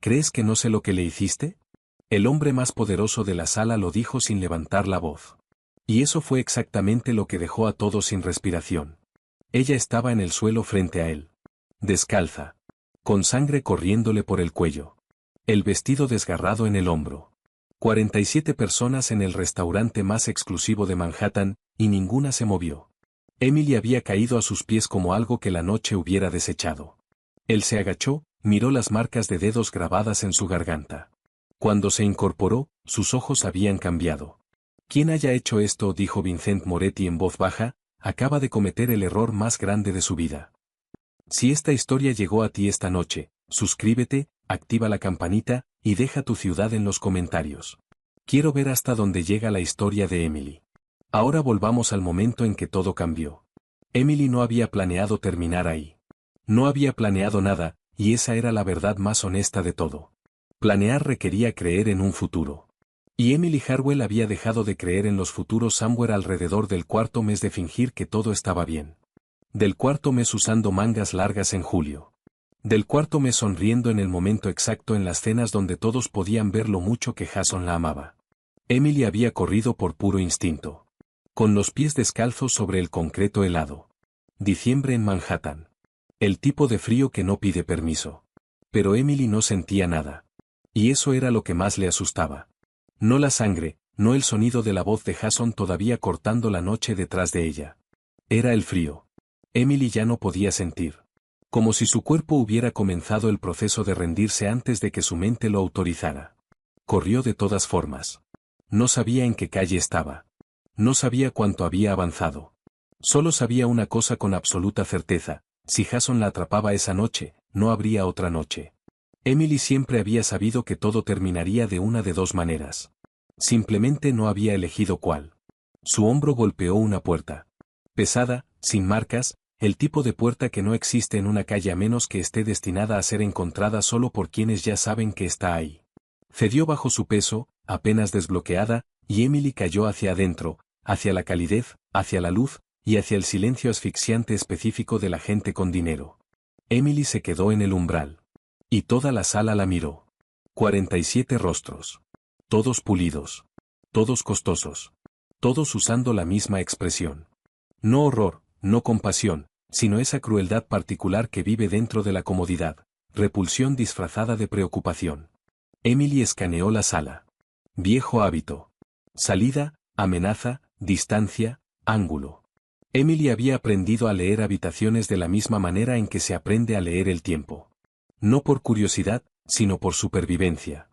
¿Crees que no sé lo que le hiciste? El hombre más poderoso de la sala lo dijo sin levantar la voz. Y eso fue exactamente lo que dejó a todos sin respiración. Ella estaba en el suelo frente a él. Descalza. Con sangre corriéndole por el cuello. El vestido desgarrado en el hombro. 47 personas en el restaurante más exclusivo de Manhattan, y ninguna se movió. Emily había caído a sus pies como algo que la noche hubiera desechado. Él se agachó, miró las marcas de dedos grabadas en su garganta. Cuando se incorporó, sus ojos habían cambiado. Quien haya hecho esto, dijo Vincent Moretti en voz baja, acaba de cometer el error más grande de su vida. Si esta historia llegó a ti esta noche, suscríbete, activa la campanita, y deja tu ciudad en los comentarios. Quiero ver hasta dónde llega la historia de Emily. Ahora volvamos al momento en que todo cambió. Emily no había planeado terminar ahí. No había planeado nada, y esa era la verdad más honesta de todo. Planear requería creer en un futuro. Y Emily Harwell había dejado de creer en los futuros somewhere alrededor del cuarto mes de fingir que todo estaba bien. Del cuarto mes usando mangas largas en julio. Del cuarto mes sonriendo en el momento exacto en las cenas donde todos podían ver lo mucho que Jason la amaba. Emily había corrido por puro instinto. Con los pies descalzos sobre el concreto helado. Diciembre en Manhattan. El tipo de frío que no pide permiso. Pero Emily no sentía nada. Y eso era lo que más le asustaba. No la sangre, no el sonido de la voz de Jason todavía cortando la noche detrás de ella. Era el frío. Emily ya no podía sentir. Como si su cuerpo hubiera comenzado el proceso de rendirse antes de que su mente lo autorizara. Corrió de todas formas. No sabía en qué calle estaba. No sabía cuánto había avanzado. Solo sabía una cosa con absoluta certeza: si Jason la atrapaba esa noche, no habría otra noche. Emily siempre había sabido que todo terminaría de una de dos maneras. Simplemente no había elegido cuál. Su hombro golpeó una puerta. Pesada, sin marcas, el tipo de puerta que no existe en una calle a menos que esté destinada a ser encontrada solo por quienes ya saben que está ahí. Cedió bajo su peso, apenas desbloqueada, y Emily cayó hacia adentro, hacia la calidez, hacia la luz, y hacia el silencio asfixiante específico de la gente con dinero. Emily se quedó en el umbral. Y toda la sala la miró. 47 rostros. Todos pulidos. Todos costosos. Todos usando la misma expresión. No horror, no compasión, sino esa crueldad particular que vive dentro de la comodidad, repulsión disfrazada de preocupación. Emily escaneó la sala. Viejo hábito. Salida, amenaza, distancia, ángulo. Emily había aprendido a leer habitaciones de la misma manera en que se aprende a leer el tiempo. No por curiosidad, sino por supervivencia.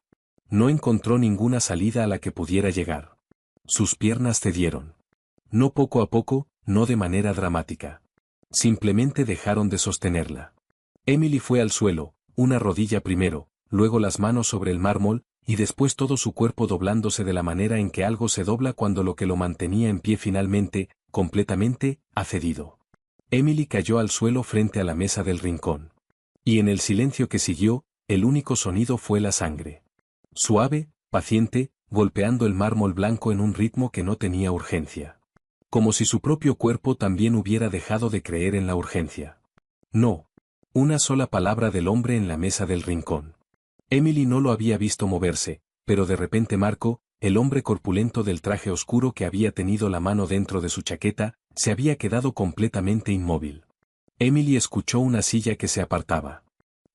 No encontró ninguna salida a la que pudiera llegar. Sus piernas cedieron. No poco a poco, no de manera dramática. Simplemente dejaron de sostenerla. Emily fue al suelo, una rodilla primero, luego las manos sobre el mármol, y después todo su cuerpo doblándose de la manera en que algo se dobla cuando lo que lo mantenía en pie finalmente, completamente, ha cedido. Emily cayó al suelo frente a la mesa del rincón. Y en el silencio que siguió, el único sonido fue la sangre. Suave, paciente, golpeando el mármol blanco en un ritmo que no tenía urgencia. Como si su propio cuerpo también hubiera dejado de creer en la urgencia. No. Una sola palabra del hombre en la mesa del rincón. Emily no lo había visto moverse, pero de repente Marco, el hombre corpulento del traje oscuro que había tenido la mano dentro de su chaqueta, se había quedado completamente inmóvil. Emily escuchó una silla que se apartaba.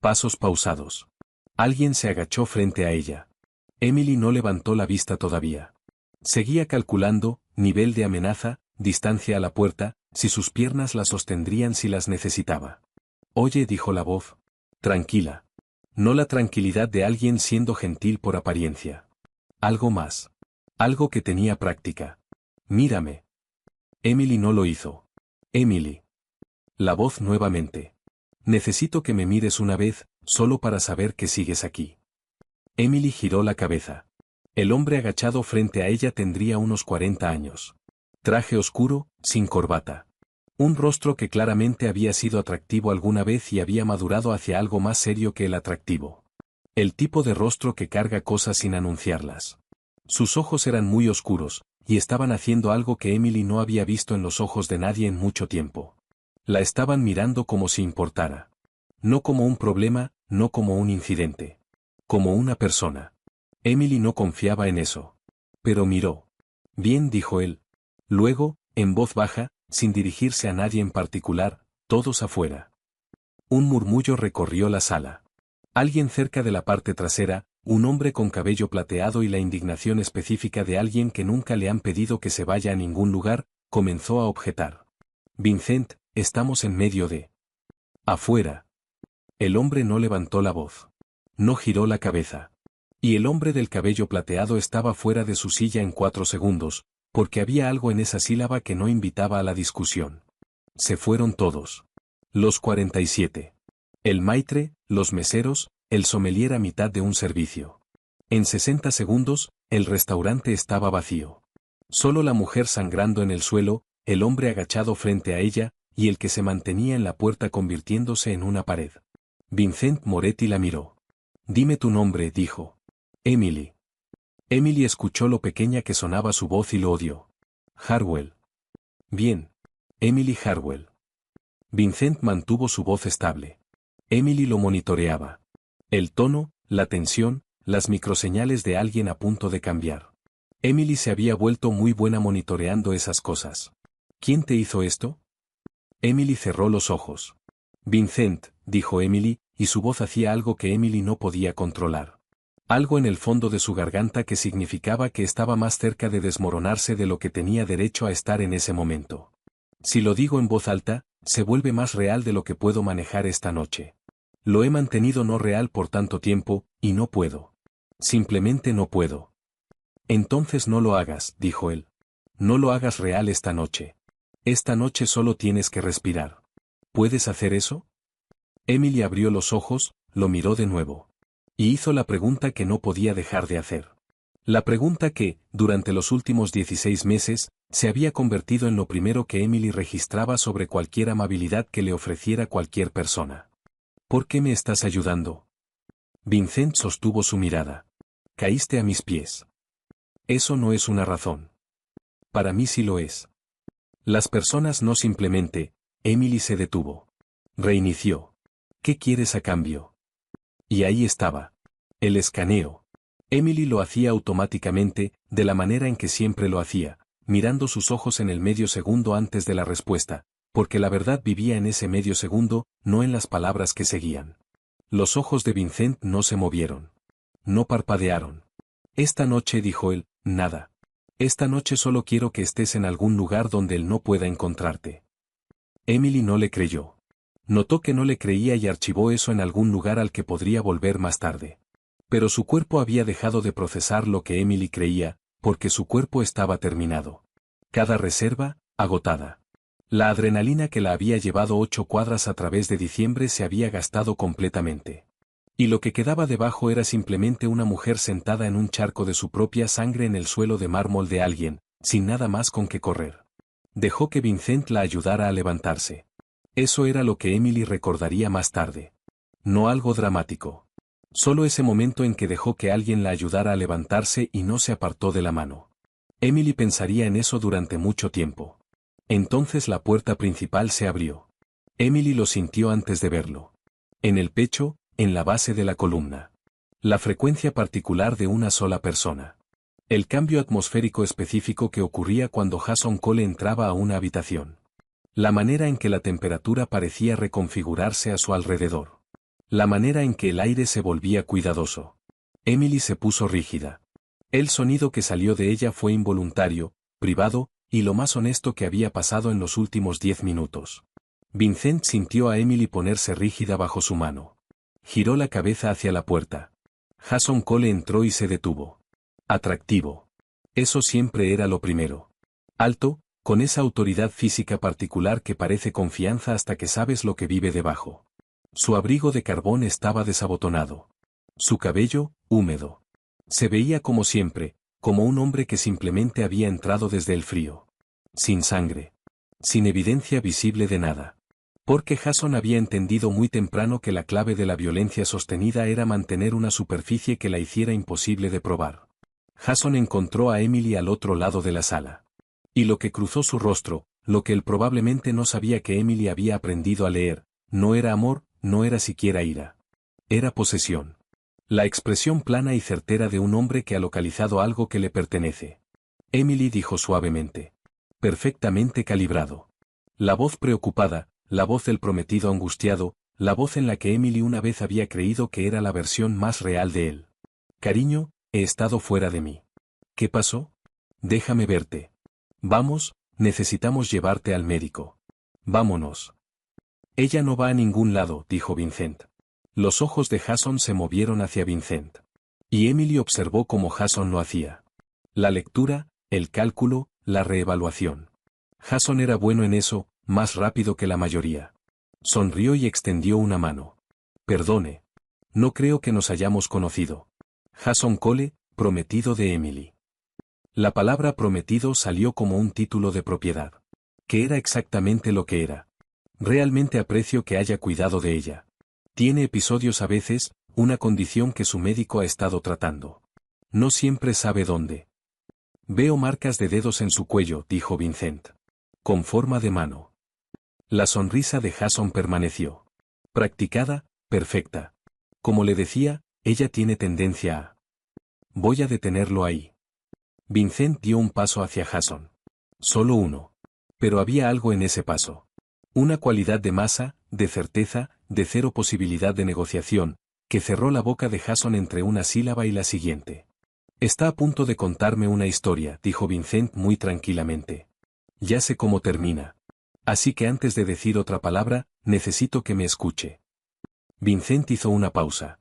Pasos pausados. Alguien se agachó frente a ella. Emily no levantó la vista todavía. Seguía calculando, nivel de amenaza, distancia a la puerta, si sus piernas la sostendrían si las necesitaba. Oye, dijo la voz. Tranquila. No la tranquilidad de alguien siendo gentil por apariencia. Algo más. Algo que tenía práctica. Mírame. Emily no lo hizo. Emily. La voz nuevamente. Necesito que me mires una vez, solo para saber que sigues aquí. Emily giró la cabeza. El hombre agachado frente a ella tendría unos 40 años. Traje oscuro, sin corbata. Un rostro que claramente había sido atractivo alguna vez y había madurado hacia algo más serio que el atractivo. El tipo de rostro que carga cosas sin anunciarlas. Sus ojos eran muy oscuros, y estaban haciendo algo que Emily no había visto en los ojos de nadie en mucho tiempo. La estaban mirando como si importara. No como un problema, no como un incidente. como una persona. Emily no confiaba en eso. Pero miró. Bien, dijo él. Luego, en voz baja, sin dirigirse a nadie en particular, todos afuera. Un murmullo recorrió la sala. Alguien cerca de la parte trasera, un hombre con cabello plateado y la indignación específica de alguien que nunca le han pedido que se vaya a ningún lugar, comenzó a objetar. Vincent, estamos en medio de... Afuera. El hombre no levantó la voz. No giró la cabeza. Y el hombre del cabello plateado estaba fuera de su silla en 4 segundos, porque había algo en esa sílaba que no invitaba a la discusión. Se fueron todos. Los 47. El maitre, los meseros, el sommelier a mitad de un servicio. En 60 segundos, el restaurante estaba vacío. Solo la mujer sangrando en el suelo, el hombre agachado frente a ella, y el que se mantenía en la puerta convirtiéndose en una pared. Vincent Moretti la miró. Dime tu nombre, dijo. Emily. Emily escuchó lo pequeña que sonaba su voz y lo odió. Harwell. Bien. Emily Harwell. Vincent mantuvo su voz estable. Emily lo monitoreaba. El tono, la tensión, las microseñales de alguien a punto de cambiar. Emily se había vuelto muy buena monitoreando esas cosas. ¿Quién te hizo esto? Emily cerró los ojos. Vincent, dijo Emily, y su voz hacía algo que Emily no podía controlar. Algo en el fondo de su garganta que significaba que estaba más cerca de desmoronarse de lo que tenía derecho a estar en ese momento. Si lo digo en voz alta, se vuelve más real de lo que puedo manejar esta noche. Lo he mantenido no real por tanto tiempo, y no puedo. Simplemente no puedo. Entonces no lo hagas, dijo él. No lo hagas real esta noche. Esta noche solo tienes que respirar. ¿Puedes hacer eso? Emily abrió los ojos, lo miró de nuevo. Y hizo la pregunta que no podía dejar de hacer. La pregunta que, durante los últimos 16 meses, se había convertido en lo primero que Emily registraba sobre cualquier amabilidad que le ofreciera cualquier persona. ¿Por qué me estás ayudando? Vincent sostuvo su mirada. Caíste a mis pies. Eso no es una razón. Para mí sí lo es. Las personas no simplemente. Emily se detuvo. Reinició. ¿Qué quieres a cambio? Y ahí estaba. El escaneo. Emily lo hacía automáticamente, de la manera en que siempre lo hacía, mirando sus ojos en el medio segundo antes de la respuesta, porque la verdad vivía en ese medio segundo, no en las palabras que seguían. Los ojos de Vincent no se movieron. No parpadearon. Esta noche, dijo él, nada. Esta noche solo quiero que estés en algún lugar donde él no pueda encontrarte. Emily no le creyó. Notó que no le creía y archivó eso en algún lugar al que podría volver más tarde. Pero su cuerpo había dejado de procesar lo que Emily creía, porque su cuerpo estaba terminado. Cada reserva, agotada. La adrenalina que la había llevado 8 cuadras a través de diciembre se había gastado completamente. Y lo que quedaba debajo era simplemente una mujer sentada en un charco de su propia sangre en el suelo de mármol de alguien, sin nada más con que correr. Dejó que Vincent la ayudara a levantarse. Eso era lo que Emily recordaría más tarde. No algo dramático. Solo ese momento en que dejó que alguien la ayudara a levantarse y no se apartó de la mano. Emily pensaría en eso durante mucho tiempo. Entonces la puerta principal se abrió. Emily lo sintió antes de verlo. En el pecho, en la base de la columna. La frecuencia particular de una sola persona. El cambio atmosférico específico que ocurría cuando Jason Cole entraba a una habitación. La manera en que la temperatura parecía reconfigurarse a su alrededor. La manera en que el aire se volvía cuidadoso. Emily se puso rígida. El sonido que salió de ella fue involuntario, privado, y lo más honesto que había pasado en los últimos 10 minutos. Vincent sintió a Emily ponerse rígida bajo su mano. Giró la cabeza hacia la puerta. Jason Cole entró y se detuvo. Atractivo. Eso siempre era lo primero. Alto, con esa autoridad física particular que parece confianza hasta que sabes lo que vive debajo. Su abrigo de carbón estaba desabotonado. Su cabello, húmedo. Se veía como siempre, como un hombre que simplemente había entrado desde el frío. Sin sangre. Sin evidencia visible de nada. Porque Jason había entendido muy temprano que la clave de la violencia sostenida era mantener una superficie que la hiciera imposible de probar. Jason encontró a Emily al otro lado de la sala. Y lo que cruzó su rostro, lo que él probablemente no sabía que Emily había aprendido a leer, no era amor, no era siquiera ira. Era posesión. La expresión plana y certera de un hombre que ha localizado algo que le pertenece. Emily dijo suavemente. Perfectamente calibrado. La voz preocupada, la voz del prometido angustiado, la voz en la que Emily una vez había creído que era la versión más real de él. Cariño, he estado fuera de mí. ¿Qué pasó? Déjame verte. Vamos, necesitamos llevarte al médico. Vámonos. Ella no va a ningún lado, dijo Vincent. Los ojos de Jason se movieron hacia Vincent. Y Emily observó cómo Jason lo hacía. La lectura, el cálculo, la reevaluación. Jason era bueno en eso, más rápido que la mayoría. Sonrió y extendió una mano. Perdone. No creo que nos hayamos conocido. Jason Cole, prometido de Emily. La palabra prometido salió como un título de propiedad. ¿Qué era exactamente lo que era? Realmente aprecio que haya cuidado de ella. Tiene episodios a veces, una condición que su médico ha estado tratando. No siempre sabe dónde. Veo marcas de dedos en su cuello, dijo Vincent. Con forma de mano. La sonrisa de Jason permaneció. Practicada, perfecta. Como le decía, ella tiene tendencia a... Voy a detenerlo ahí. Vincent dio un paso hacia Jason. Solo uno. Pero había algo en ese paso. Una cualidad de masa, de certeza, de cero posibilidad de negociación, que cerró la boca de Jason entre una sílaba y la siguiente. Está a punto de contarme una historia, dijo Vincent muy tranquilamente. Ya sé cómo termina. Así que antes de decir otra palabra, necesito que me escuche. Vincent hizo una pausa.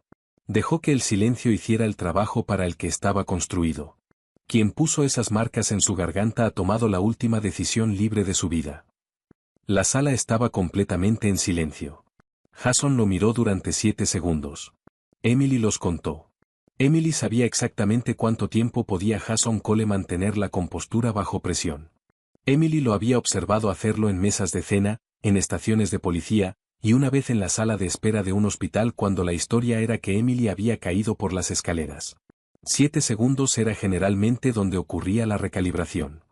Dejó que el silencio hiciera el trabajo para el que estaba construido. Quien puso esas marcas en su garganta ha tomado la última decisión libre de su vida. La sala estaba completamente en silencio. Jason lo miró durante 7 segundos. Emily los contó. Emily sabía exactamente cuánto tiempo podía Jason Cole mantener la compostura bajo presión. Emily lo había observado hacerlo en mesas de cena, en estaciones de policía, y una vez en la sala de espera de un hospital cuando la historia era que Emily había caído por las escaleras. 7 segundos era generalmente donde ocurría la recalibración.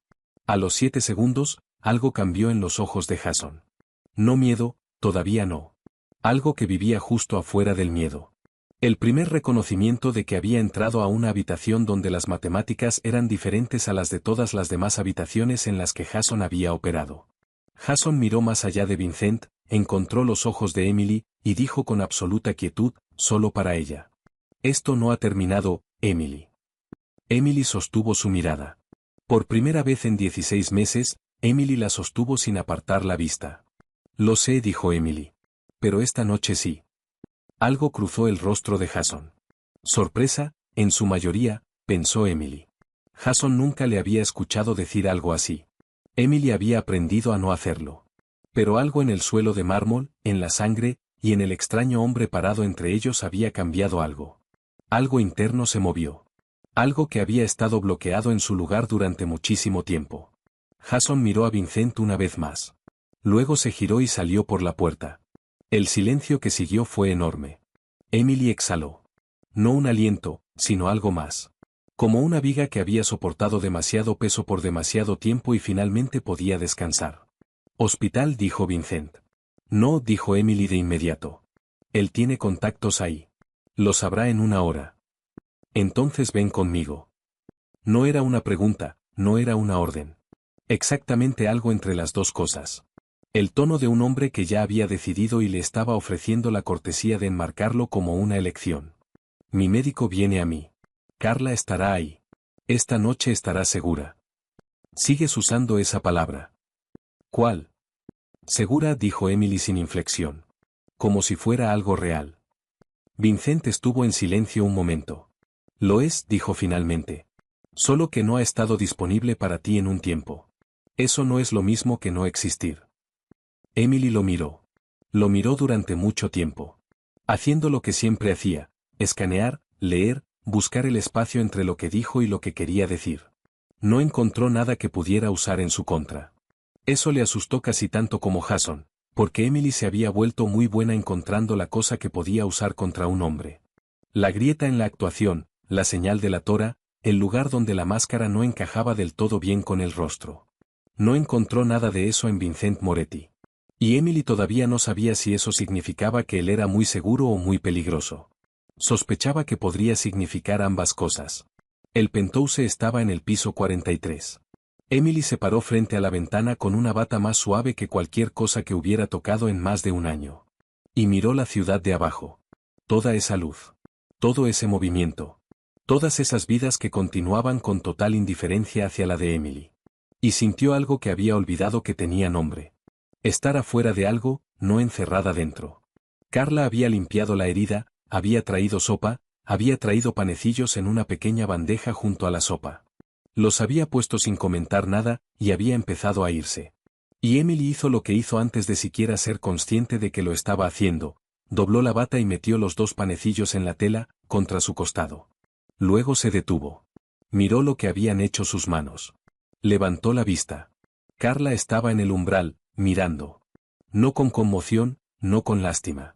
A los 7 segundos, algo cambió en los ojos de Jason. No miedo, todavía no. Algo que vivía justo afuera del miedo. El primer reconocimiento de que había entrado a una habitación donde las matemáticas eran diferentes a las de todas las demás habitaciones en las que Jason había operado. Jason miró más allá de Vincent, encontró los ojos de Emily, y dijo con absoluta quietud, solo para ella. Esto no ha terminado, Emily. Emily sostuvo su mirada. Por primera vez en 16 meses, Emily la sostuvo sin apartar la vista. Lo sé, dijo Emily. Pero esta noche sí. Algo cruzó el rostro de Jason. Sorpresa, en su mayoría, pensó Emily. Jason nunca le había escuchado decir algo así. Emily había aprendido a no hacerlo. Pero algo en el suelo de mármol, en la sangre, y en el extraño hombre parado entre ellos había cambiado algo. Algo interno se movió. Algo que había estado bloqueado en su lugar durante muchísimo tiempo. Jason miró a Vincent una vez más. Luego se giró y salió por la puerta. El silencio que siguió fue enorme. Emily exhaló. No un aliento, sino algo más. Como una viga que había soportado demasiado peso por demasiado tiempo y finalmente podía descansar. Hospital, dijo Vincent. No, dijo Emily de inmediato. Él tiene contactos ahí. Lo sabrá en una hora. Entonces ven conmigo. No era una pregunta, no era una orden. Exactamente algo entre las dos cosas. El tono de un hombre que ya había decidido y le estaba ofreciendo la cortesía de enmarcarlo como una elección. Mi médico viene a mí. Carla estará ahí. Esta noche estará segura. Sigues usando esa palabra. ¿Cuál? Segura, dijo Emily sin inflexión. Como si fuera algo real. Vincent estuvo en silencio un momento. Lo es, dijo finalmente. Solo que no ha estado disponible para ti en un tiempo. Eso no es lo mismo que no existir. Emily lo miró. Lo miró durante mucho tiempo. Haciendo lo que siempre hacía, escanear, leer, buscar el espacio entre lo que dijo y lo que quería decir. No encontró nada que pudiera usar en su contra. Eso le asustó casi tanto como Jason, porque Emily se había vuelto muy buena encontrando la cosa que podía usar contra un hombre. La grieta en la actuación, la señal de la tora, el lugar donde la máscara no encajaba del todo bien con el rostro. No encontró nada de eso en Vincent Moretti. Y Emily todavía no sabía si eso significaba que él era muy seguro o muy peligroso. Sospechaba que podría significar ambas cosas. El penthouse estaba en el piso 43. Emily se paró frente a la ventana con una bata más suave que cualquier cosa que hubiera tocado en más de un año. Y miró la ciudad de abajo. Toda esa luz. Todo ese movimiento. Todas esas vidas que continuaban con total indiferencia hacia la de Emily. Y sintió algo que había olvidado que tenía nombre. Estar afuera de algo, no encerrada dentro. Carla había limpiado la herida, había traído sopa, había traído panecillos en una pequeña bandeja junto a la sopa. Los había puesto sin comentar nada, y había empezado a irse. Y Emily hizo lo que hizo antes de siquiera ser consciente de que lo estaba haciendo, dobló la bata y metió los 2 panecillos en la tela, contra su costado. Luego se detuvo. Miró lo que habían hecho sus manos. Levantó la vista. Carla estaba en el umbral, mirando. No con conmoción, no con lástima.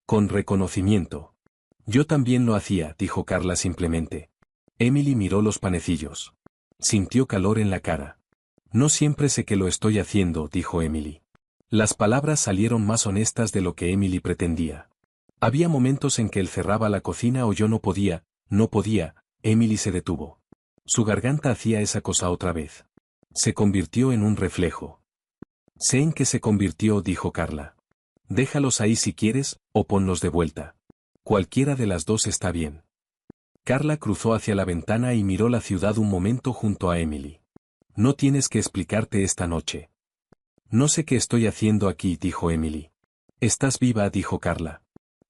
Con reconocimiento. Yo también lo hacía, dijo Carla simplemente. Emily miró los panecillos. Sintió calor en la cara. No siempre sé que lo estoy haciendo, dijo Emily. Las palabras salieron más honestas de lo que Emily pretendía. Había momentos en que él cerraba la cocina o yo no podía, Emily se detuvo. Su garganta hacía esa cosa otra vez. Se convirtió en un reflejo. Sé en qué se convirtió, dijo Carla. Déjalos ahí si quieres, o ponlos de vuelta. Cualquiera de las dos está bien. Carla cruzó hacia la ventana y miró la ciudad un momento junto a Emily. No tienes que explicarte esta noche. No sé qué estoy haciendo aquí, dijo Emily. Estás viva, dijo Carla.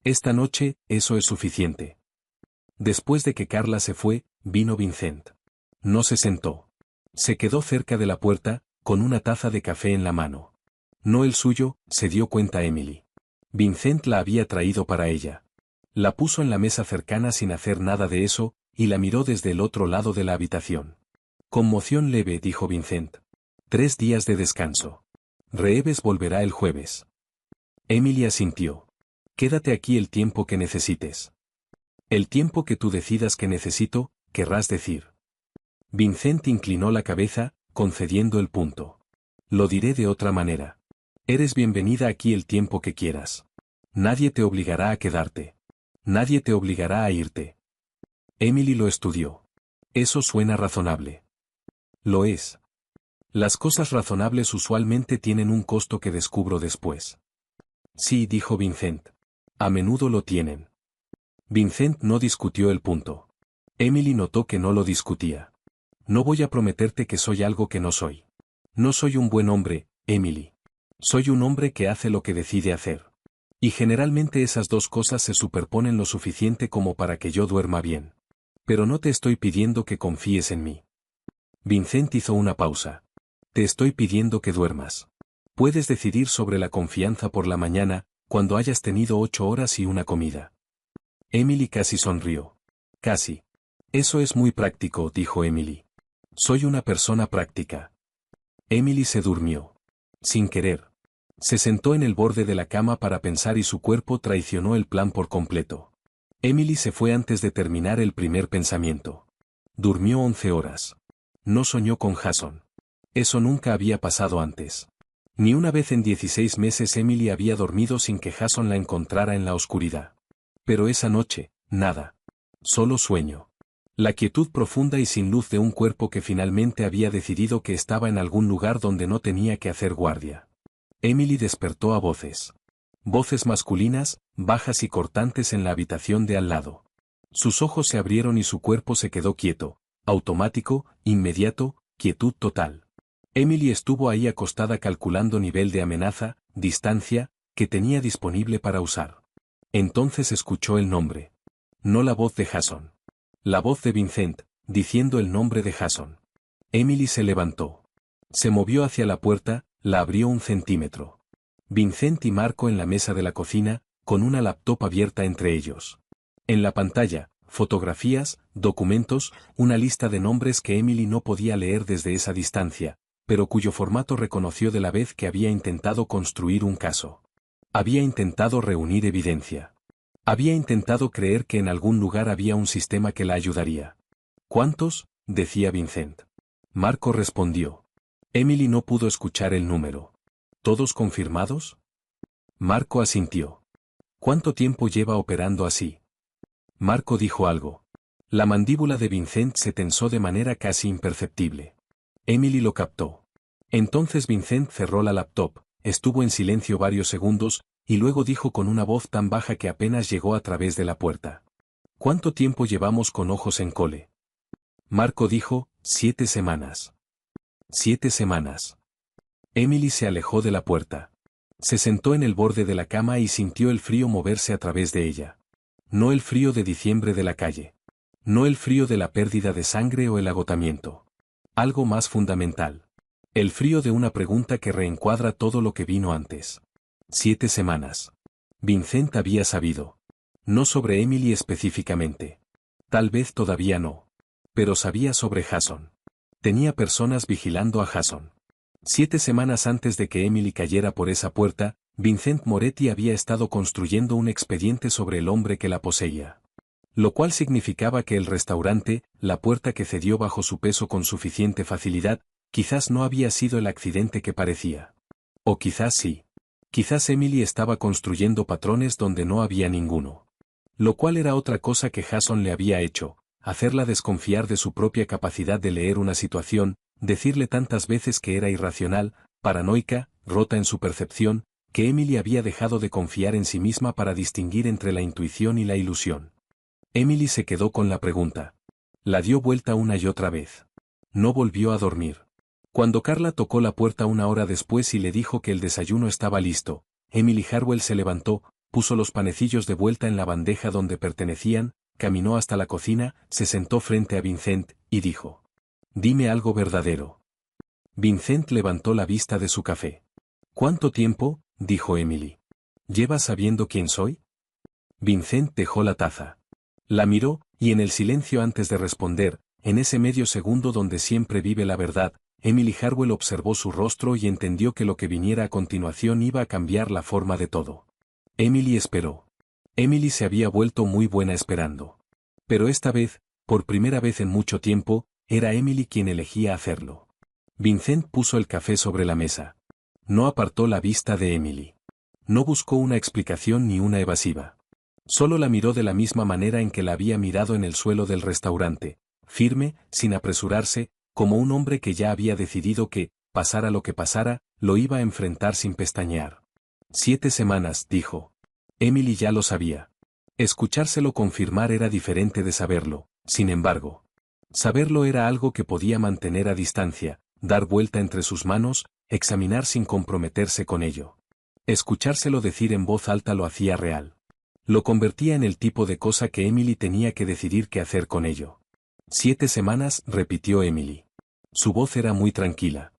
Esta noche, eso es suficiente. Después de que Carla se fue, vino Vincent. No se sentó. Se quedó cerca de la puerta, con una taza de café en la mano. No el suyo, se dio cuenta Emily. Vincent la había traído para ella. La puso en la mesa cercana sin hacer nada de eso, y la miró desde el otro lado de la habitación. Conmoción leve, dijo Vincent. 3 días de descanso. Reeves volverá el jueves. Emily asintió. Quédate aquí el tiempo que necesites. El tiempo que tú decidas que necesito, querrás decir. Vincent inclinó la cabeza, concediendo el punto. Lo diré de otra manera. Eres bienvenida aquí el tiempo que quieras. Nadie te obligará a quedarte. Nadie te obligará a irte. Emily lo estudió. Eso suena razonable. Lo es. Las cosas razonables usualmente tienen un costo que descubro después. Sí, dijo Vincent. A menudo lo tienen. Vincent no discutió el punto. Emily notó que no lo discutía. No voy a prometerte que soy algo que no soy. No soy un buen hombre, Emily. Soy un hombre que hace lo que decide hacer. Y generalmente esas dos cosas se superponen lo suficiente como para que yo duerma bien. Pero no te estoy pidiendo que confíes en mí. Vincent hizo una pausa. Te estoy pidiendo que duermas. Puedes decidir sobre la confianza por la mañana, cuando hayas tenido 8 horas y una comida. Emily casi sonrió. Casi. Eso es muy práctico, dijo Emily. Soy una persona práctica. Emily se durmió. Sin querer. Se sentó en el borde de la cama para pensar y su cuerpo traicionó el plan por completo. Emily se fue antes de terminar el primer pensamiento. Durmió 11 horas. No soñó con Jason. Eso nunca había pasado antes. Ni una vez en 16 meses Emily había dormido sin que Jason la encontrara en la oscuridad. Pero esa noche, nada. Solo sueño. La quietud profunda y sin luz de un cuerpo que finalmente había decidido que estaba en algún lugar donde no tenía que hacer guardia. Emily despertó a voces. Voces masculinas, bajas y cortantes en la habitación de al lado. Sus ojos se abrieron y su cuerpo se quedó quieto, automático, inmediato, quietud total. Emily estuvo ahí acostada calculando nivel de amenaza, distancia, que tenía disponible para usar. Entonces escuchó el nombre. No la voz de Jason. La voz de Vincent, diciendo el nombre de Jason. Emily se levantó. Se movió hacia la puerta, la abrió 1 centímetro. Vincent y Marco en la mesa de la cocina, con una laptop abierta entre ellos. En la pantalla, fotografías, documentos, una lista de nombres que Emily no podía leer desde esa distancia, pero cuyo formato reconoció de la vez que había intentado construir un caso. Había intentado reunir evidencia. Había intentado creer que en algún lugar había un sistema que la ayudaría. ¿Cuántos?, decía Vincent. Marco respondió. Emily no pudo escuchar el número. ¿Todos confirmados? Marco asintió. ¿Cuánto tiempo lleva operando así? Marco dijo algo. La mandíbula de Vincent se tensó de manera casi imperceptible. Emily lo captó. Entonces Vincent cerró la laptop, estuvo en silencio varios segundos, y luego dijo con una voz tan baja que apenas llegó a través de la puerta. ¿Cuánto tiempo llevamos con ojos en cole? Marco dijo, 7 semanas. 7 semanas. Emily se alejó de la puerta. Se sentó en el borde de la cama y sintió el frío moverse a través de ella. No el frío de diciembre de la calle. No el frío de la pérdida de sangre o el agotamiento. Algo más fundamental. El frío de una pregunta que reencuadra todo lo que vino antes. 7 semanas. Vincent había sabido. No sobre Emily específicamente. Tal vez todavía no. Pero sabía sobre Jason. Tenía personas vigilando a Jason. 7 semanas antes de que Emily cayera por esa puerta, Vincent Moretti había estado construyendo un expediente sobre el hombre que la poseía. Lo cual significaba que el restaurante, la puerta que cedió bajo su peso con suficiente facilidad, quizás no había sido el accidente que parecía. O quizás sí. Quizás Emily estaba construyendo patrones donde no había ninguno. Lo cual era otra cosa que Jason le había hecho, hacerla desconfiar de su propia capacidad de leer una situación, decirle tantas veces que era irracional, paranoica, rota en su percepción, que Emily había dejado de confiar en sí misma para distinguir entre la intuición y la ilusión. Emily se quedó con la pregunta. La dio vuelta una y otra vez. No volvió a dormir. Cuando Carla tocó la puerta una hora después y le dijo que el desayuno estaba listo, Emily Harwell se levantó, puso los panecillos de vuelta en la bandeja donde pertenecían, caminó hasta la cocina, se sentó frente a Vincent, y dijo. Dime algo verdadero. Vincent levantó la vista de su café. ¿Cuánto tiempo? Dijo Emily. ¿Llevas sabiendo quién soy? Vincent dejó la taza. La miró, y en el silencio antes de responder, en ese medio segundo donde siempre vive la verdad, Emily Harwell observó su rostro y entendió que lo que viniera a continuación iba a cambiar la forma de todo. Emily esperó. Emily se había vuelto muy buena esperando. Pero esta vez, por primera vez en mucho tiempo, era Emily quien elegía hacerlo. Vincent puso el café sobre la mesa. No apartó la vista de Emily. No buscó una explicación ni una evasiva. Solo la miró de la misma manera en que la había mirado en el suelo del restaurante, firme, sin apresurarse, como un hombre que ya había decidido que, pasara lo que pasara, lo iba a enfrentar sin pestañear. 7 semanas, dijo. Emily ya lo sabía. Escuchárselo confirmar era diferente de saberlo, sin embargo. Saberlo era algo que podía mantener a distancia, dar vuelta entre sus manos, examinar sin comprometerse con ello. Escuchárselo decir en voz alta lo hacía real. Lo convertía en el tipo de cosa que Emily tenía que decidir qué hacer con ello. 7 semanas, repitió Emily. Su voz era muy tranquila.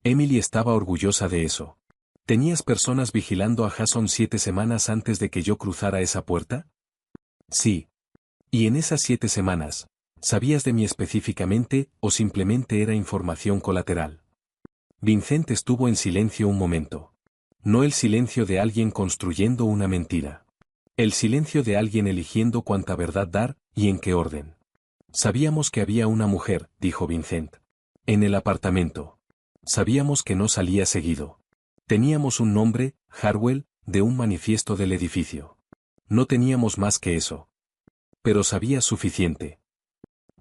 Emily estaba orgullosa de eso. ¿Tenías personas vigilando a Jason 7 semanas antes de que yo cruzara esa puerta? Sí. Y en esas 7 semanas, ¿sabías de mí específicamente o simplemente era información colateral? Vincent estuvo en silencio un momento. No el silencio de alguien construyendo una mentira. El silencio de alguien eligiendo cuánta verdad dar, y en qué orden. Sabíamos que había una mujer, dijo Vincent. En el apartamento. Sabíamos que no salía seguido. Teníamos un nombre, Harwell, de un manifiesto del edificio. No teníamos más que eso. Pero sabía suficiente.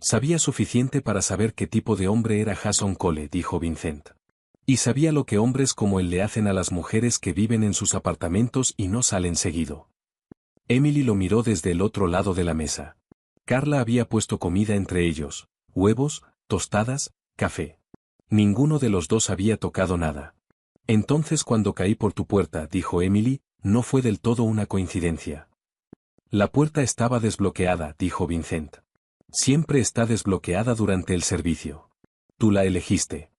Sabía suficiente para saber qué tipo de hombre era Jason Cole, dijo Vincent. Y sabía lo que hombres como él le hacen a las mujeres que viven en sus apartamentos y no salen seguido. Emily lo miró desde el otro lado de la mesa. Carla había puesto comida entre ellos, huevos, tostadas, café. Ninguno de los dos había tocado nada. Entonces cuando caí por tu puerta, dijo Emily, no fue del todo una coincidencia. La puerta estaba desbloqueada, dijo Vincent. Siempre está desbloqueada durante el servicio. Tú la elegiste.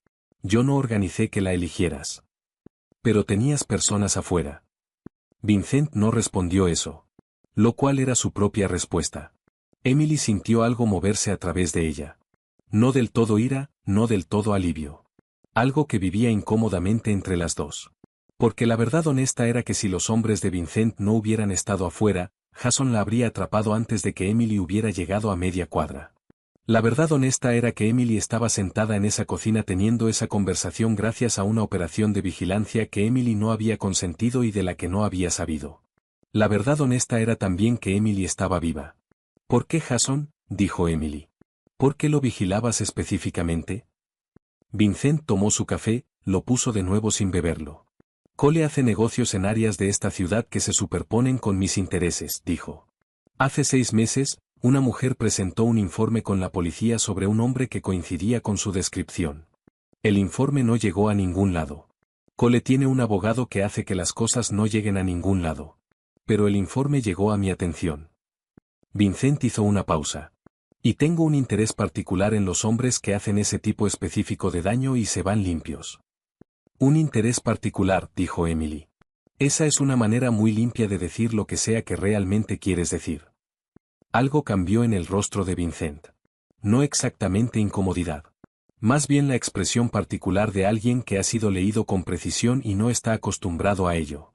Yo no organicé que la eligieras. Pero tenías personas afuera. Vincent no respondió eso. Lo cual era su propia respuesta. Emily sintió algo moverse a través de ella. No del todo ira, no del todo alivio. Algo que vivía incómodamente entre las dos. Porque la verdad honesta era que si los hombres de Vincent no hubieran estado afuera, Jason la habría atrapado antes de que Emily hubiera llegado a media cuadra. La verdad honesta era que Emily estaba sentada en esa cocina teniendo esa conversación gracias a una operación de vigilancia que Emily no había consentido y de la que no había sabido. La verdad honesta era también que Emily estaba viva. ¿Por qué Jason?, dijo Emily. ¿Por qué lo vigilabas específicamente? Vincent tomó su café, lo puso de nuevo sin beberlo. Cole hace negocios en áreas de esta ciudad que se superponen con mis intereses, dijo. Hace 6 meses, una mujer presentó un informe con la policía sobre un hombre que coincidía con su descripción. El informe no llegó a ningún lado. Cole tiene un abogado que hace que las cosas no lleguen a ningún lado. Pero el informe llegó a mi atención. Vincent hizo una pausa. Y tengo un interés particular en los hombres que hacen ese tipo específico de daño y se van limpios. Un interés particular, dijo Emily. Esa es una manera muy limpia de decir lo que sea que realmente quieres decir. Algo cambió en el rostro de Vincent. No exactamente incomodidad. Más bien la expresión particular de alguien que ha sido leído con precisión y no está acostumbrado a ello.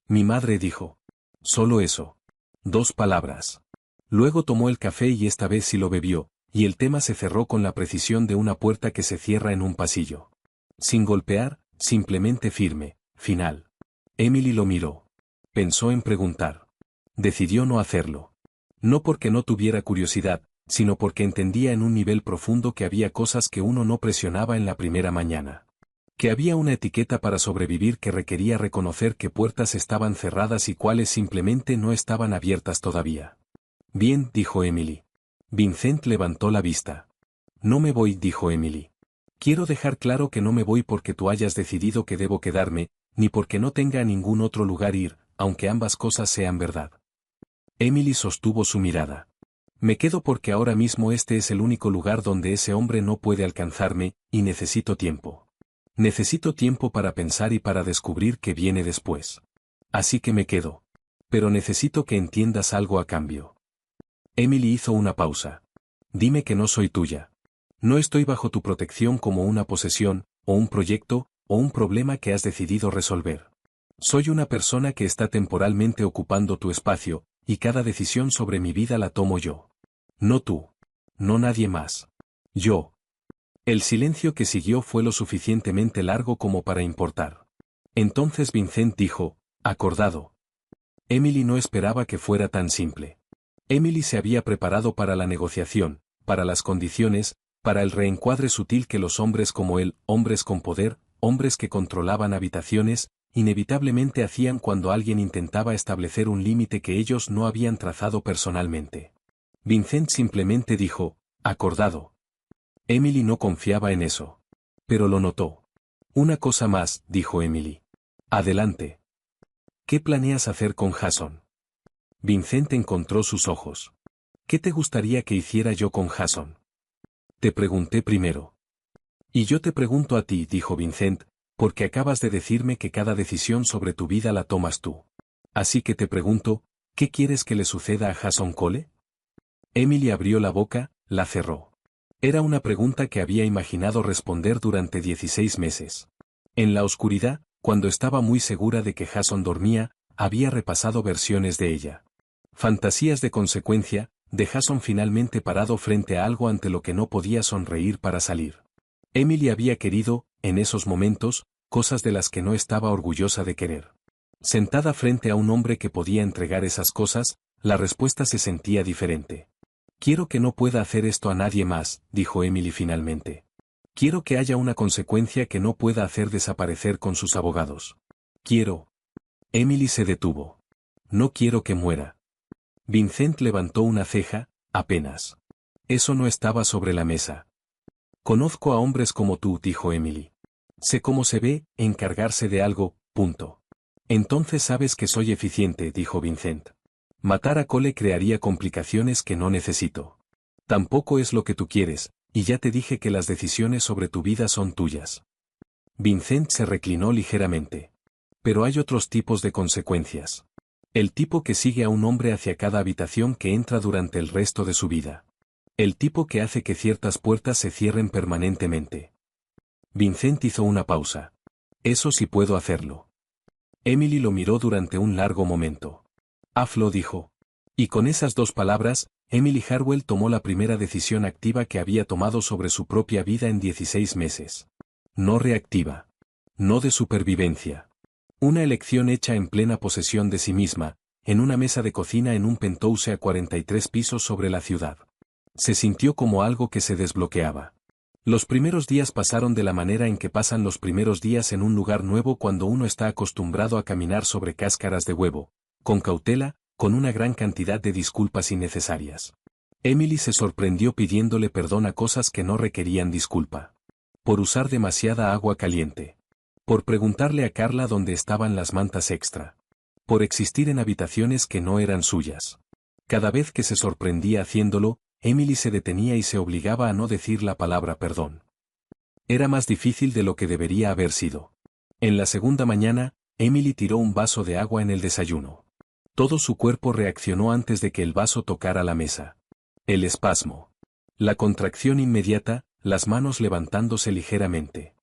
Mi madre dijo. Solo eso. 2 palabras. Luego tomó el café y esta vez sí lo bebió, y el tema se cerró con la precisión de una puerta que se cierra en un pasillo. Sin golpear, simplemente firme, final. Emily lo miró. Pensó en preguntar. Decidió no hacerlo. No porque no tuviera curiosidad, sino porque entendía en un nivel profundo que había cosas que uno no presionaba en la primera mañana. Que había una etiqueta para sobrevivir que requería reconocer qué puertas estaban cerradas y cuáles simplemente no estaban abiertas todavía. Bien, dijo Emily. Vincent levantó la vista. No me voy, dijo Emily. Quiero dejar claro que no me voy porque tú hayas decidido que debo quedarme, ni porque no tenga a ningún otro lugar ir, aunque ambas cosas sean verdad. Emily sostuvo su mirada. Me quedo porque ahora mismo este es el único lugar donde ese hombre no puede alcanzarme, y necesito tiempo. Necesito tiempo para pensar y para descubrir qué viene después. Así que me quedo. Pero necesito que entiendas algo a cambio. Emily hizo una pausa. Dime que no soy tuya. No estoy bajo tu protección como una posesión, o un proyecto, o un problema que has decidido resolver. Soy una persona que está temporalmente ocupando tu espacio, y cada decisión sobre mi vida la tomo yo. No tú. No nadie más. Yo. El silencio que siguió fue lo suficientemente largo como para importar. Entonces Vincent dijo, acordado. Emily no esperaba que fuera tan simple. Emily se había preparado para la negociación, para las condiciones, para el reencuadre sutil que los hombres como él, hombres con poder, hombres que controlaban habitaciones, inevitablemente hacían cuando alguien intentaba establecer un límite que ellos no habían trazado personalmente. Vincent simplemente dijo, acordado. Emily no confiaba en eso. Pero lo notó. Una cosa más, dijo Emily. Adelante. ¿Qué planeas hacer con Jason? Vincent encontró sus ojos. ¿Qué te gustaría que hiciera yo con Jason? Te pregunté primero. Y yo te pregunto a ti, dijo Vincent, porque acabas de decirme que cada decisión sobre tu vida la tomas tú. Así que te pregunto, ¿qué quieres que le suceda a Jason Cole? Emily abrió la boca, la cerró. Era una pregunta que había imaginado responder durante 16 meses. En la oscuridad, cuando estaba muy segura de que Jason dormía, había repasado versiones de ella. Fantasías de consecuencia, de Jason finalmente parado frente a algo ante lo que no podía sonreír para salir. Emily había querido, en esos momentos, cosas de las que no estaba orgullosa de querer. Sentada frente a un hombre que podía entregar esas cosas, la respuesta se sentía diferente. Quiero que no pueda hacer esto a nadie más, dijo Emily finalmente. Quiero que haya una consecuencia que no pueda hacer desaparecer con sus abogados. Quiero. Emily se detuvo. No quiero que muera. Vincent levantó una ceja, apenas. Eso no estaba sobre la mesa. Conozco a hombres como tú, dijo Emily. Sé cómo se ve, encargarse de algo, punto. Entonces sabes que soy eficiente, dijo Vincent. Matar a Cole crearía complicaciones que no necesito. Tampoco es lo que tú quieres, y ya te dije que las decisiones sobre tu vida son tuyas. Vincent se reclinó ligeramente. Pero hay otros tipos de consecuencias. El tipo que sigue a un hombre hacia cada habitación que entra durante el resto de su vida. El tipo que hace que ciertas puertas se cierren permanentemente. Vincent hizo una pausa. Eso sí puedo hacerlo. Emily lo miró durante un largo momento. Hazlo, dijo. Y con esas 2 palabras, Emily Harwell tomó la primera decisión activa que había tomado sobre su propia vida en 16 meses. No reactiva. No de supervivencia. Una elección hecha en plena posesión de sí misma, en una mesa de cocina en un penthouse a 43 pisos sobre la ciudad. Se sintió como algo que se desbloqueaba. Los primeros días pasaron de la manera en que pasan los primeros días en un lugar nuevo cuando uno está acostumbrado a caminar sobre cáscaras de huevo, con cautela, con una gran cantidad de disculpas innecesarias. Emily se sorprendió pidiéndole perdón a cosas que no requerían disculpa. Por usar demasiada agua caliente. Por preguntarle a Carla dónde estaban las mantas extra. Por existir en habitaciones que no eran suyas. Cada vez que se sorprendía haciéndolo, Emily se detenía y se obligaba a no decir la palabra perdón. Era más difícil de lo que debería haber sido. En la segunda mañana, Emily tiró un vaso de agua en el desayuno. Todo su cuerpo reaccionó antes de que el vaso tocara la mesa. El espasmo. La contracción inmediata, las manos levantándose ligeramente.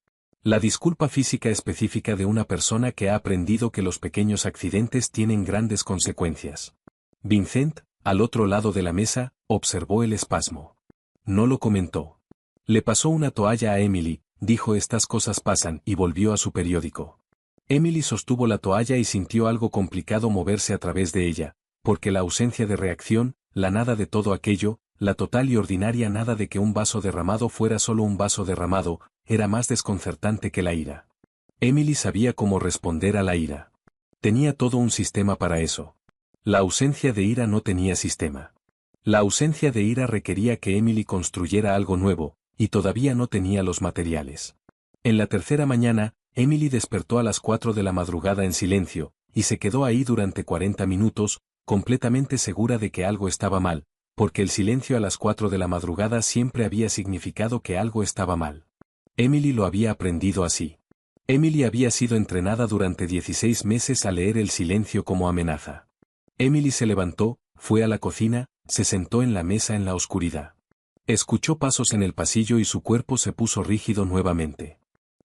La disculpa física específica de una persona que ha aprendido que los pequeños accidentes tienen grandes consecuencias. Vincent, al otro lado de la mesa, observó el espasmo. No lo comentó. Le pasó una toalla a Emily, dijo estas cosas pasan y volvió a su periódico. Emily sostuvo la toalla y sintió algo complicado moverse a través de ella, porque la ausencia de reacción, la nada de todo aquello, la total y ordinaria nada de que un vaso derramado fuera solo un vaso derramado, era más desconcertante que la ira. Emily sabía cómo responder a la ira. Tenía todo un sistema para eso. La ausencia de ira no tenía sistema. La ausencia de ira requería que Emily construyera algo nuevo, y todavía no tenía los materiales. En la tercera mañana, Emily despertó a las 4 de la madrugada en silencio, y se quedó ahí durante 40 minutos, completamente segura de que algo estaba mal, porque el silencio a las 4 de la madrugada siempre había significado que algo estaba mal. Emily lo había aprendido así. Emily había sido entrenada durante 16 meses a leer el silencio como amenaza. Emily se levantó, fue a la cocina, se sentó en la mesa en la oscuridad. Escuchó pasos en el pasillo y su cuerpo se puso rígido nuevamente.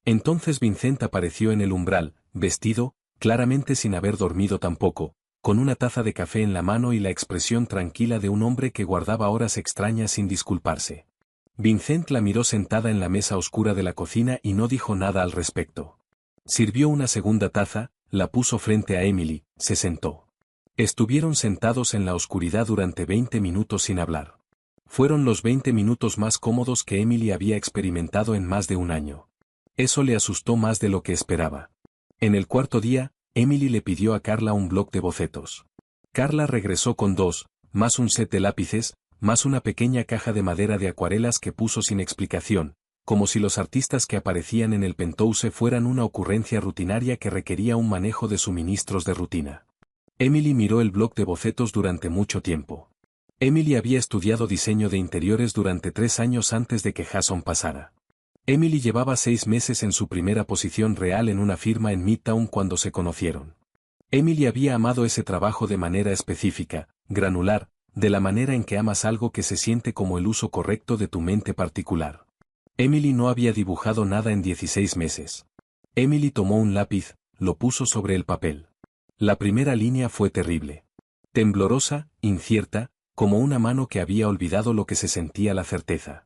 Entonces Vincent apareció en el umbral, vestido, claramente sin haber dormido tampoco, con una taza de café en la mano y la expresión tranquila de un hombre que guardaba horas extrañas sin disculparse. Vincent la miró sentada en la mesa oscura de la cocina y no dijo nada al respecto. Sirvió una segunda taza, la puso frente a Emily, se sentó. Estuvieron sentados en la oscuridad durante 20 minutos sin hablar. Fueron los 20 minutos más cómodos que Emily había experimentado en más de un año. Eso le asustó más de lo que esperaba. En el cuarto día, Emily le pidió a Carla un bloc de bocetos. Carla regresó con 2, más un set de lápices, más una pequeña caja de madera de acuarelas que puso sin explicación, como si los artistas que aparecían en el penthouse fueran una ocurrencia rutinaria que requería un manejo de suministros de rutina. Emily miró el bloc de bocetos durante mucho tiempo. Emily había estudiado diseño de interiores durante 3 años antes de que Jason pasara. Emily llevaba 6 meses en su primera posición real en una firma en Midtown cuando se conocieron. Emily había amado ese trabajo de manera específica, granular, de la manera en que amas algo que se siente como el uso correcto de tu mente particular. Emily no había dibujado nada en 16 meses. Emily tomó un lápiz, lo puso sobre el papel. La primera línea fue terrible. Temblorosa, incierta, como una mano que había olvidado lo que se sentía la certeza.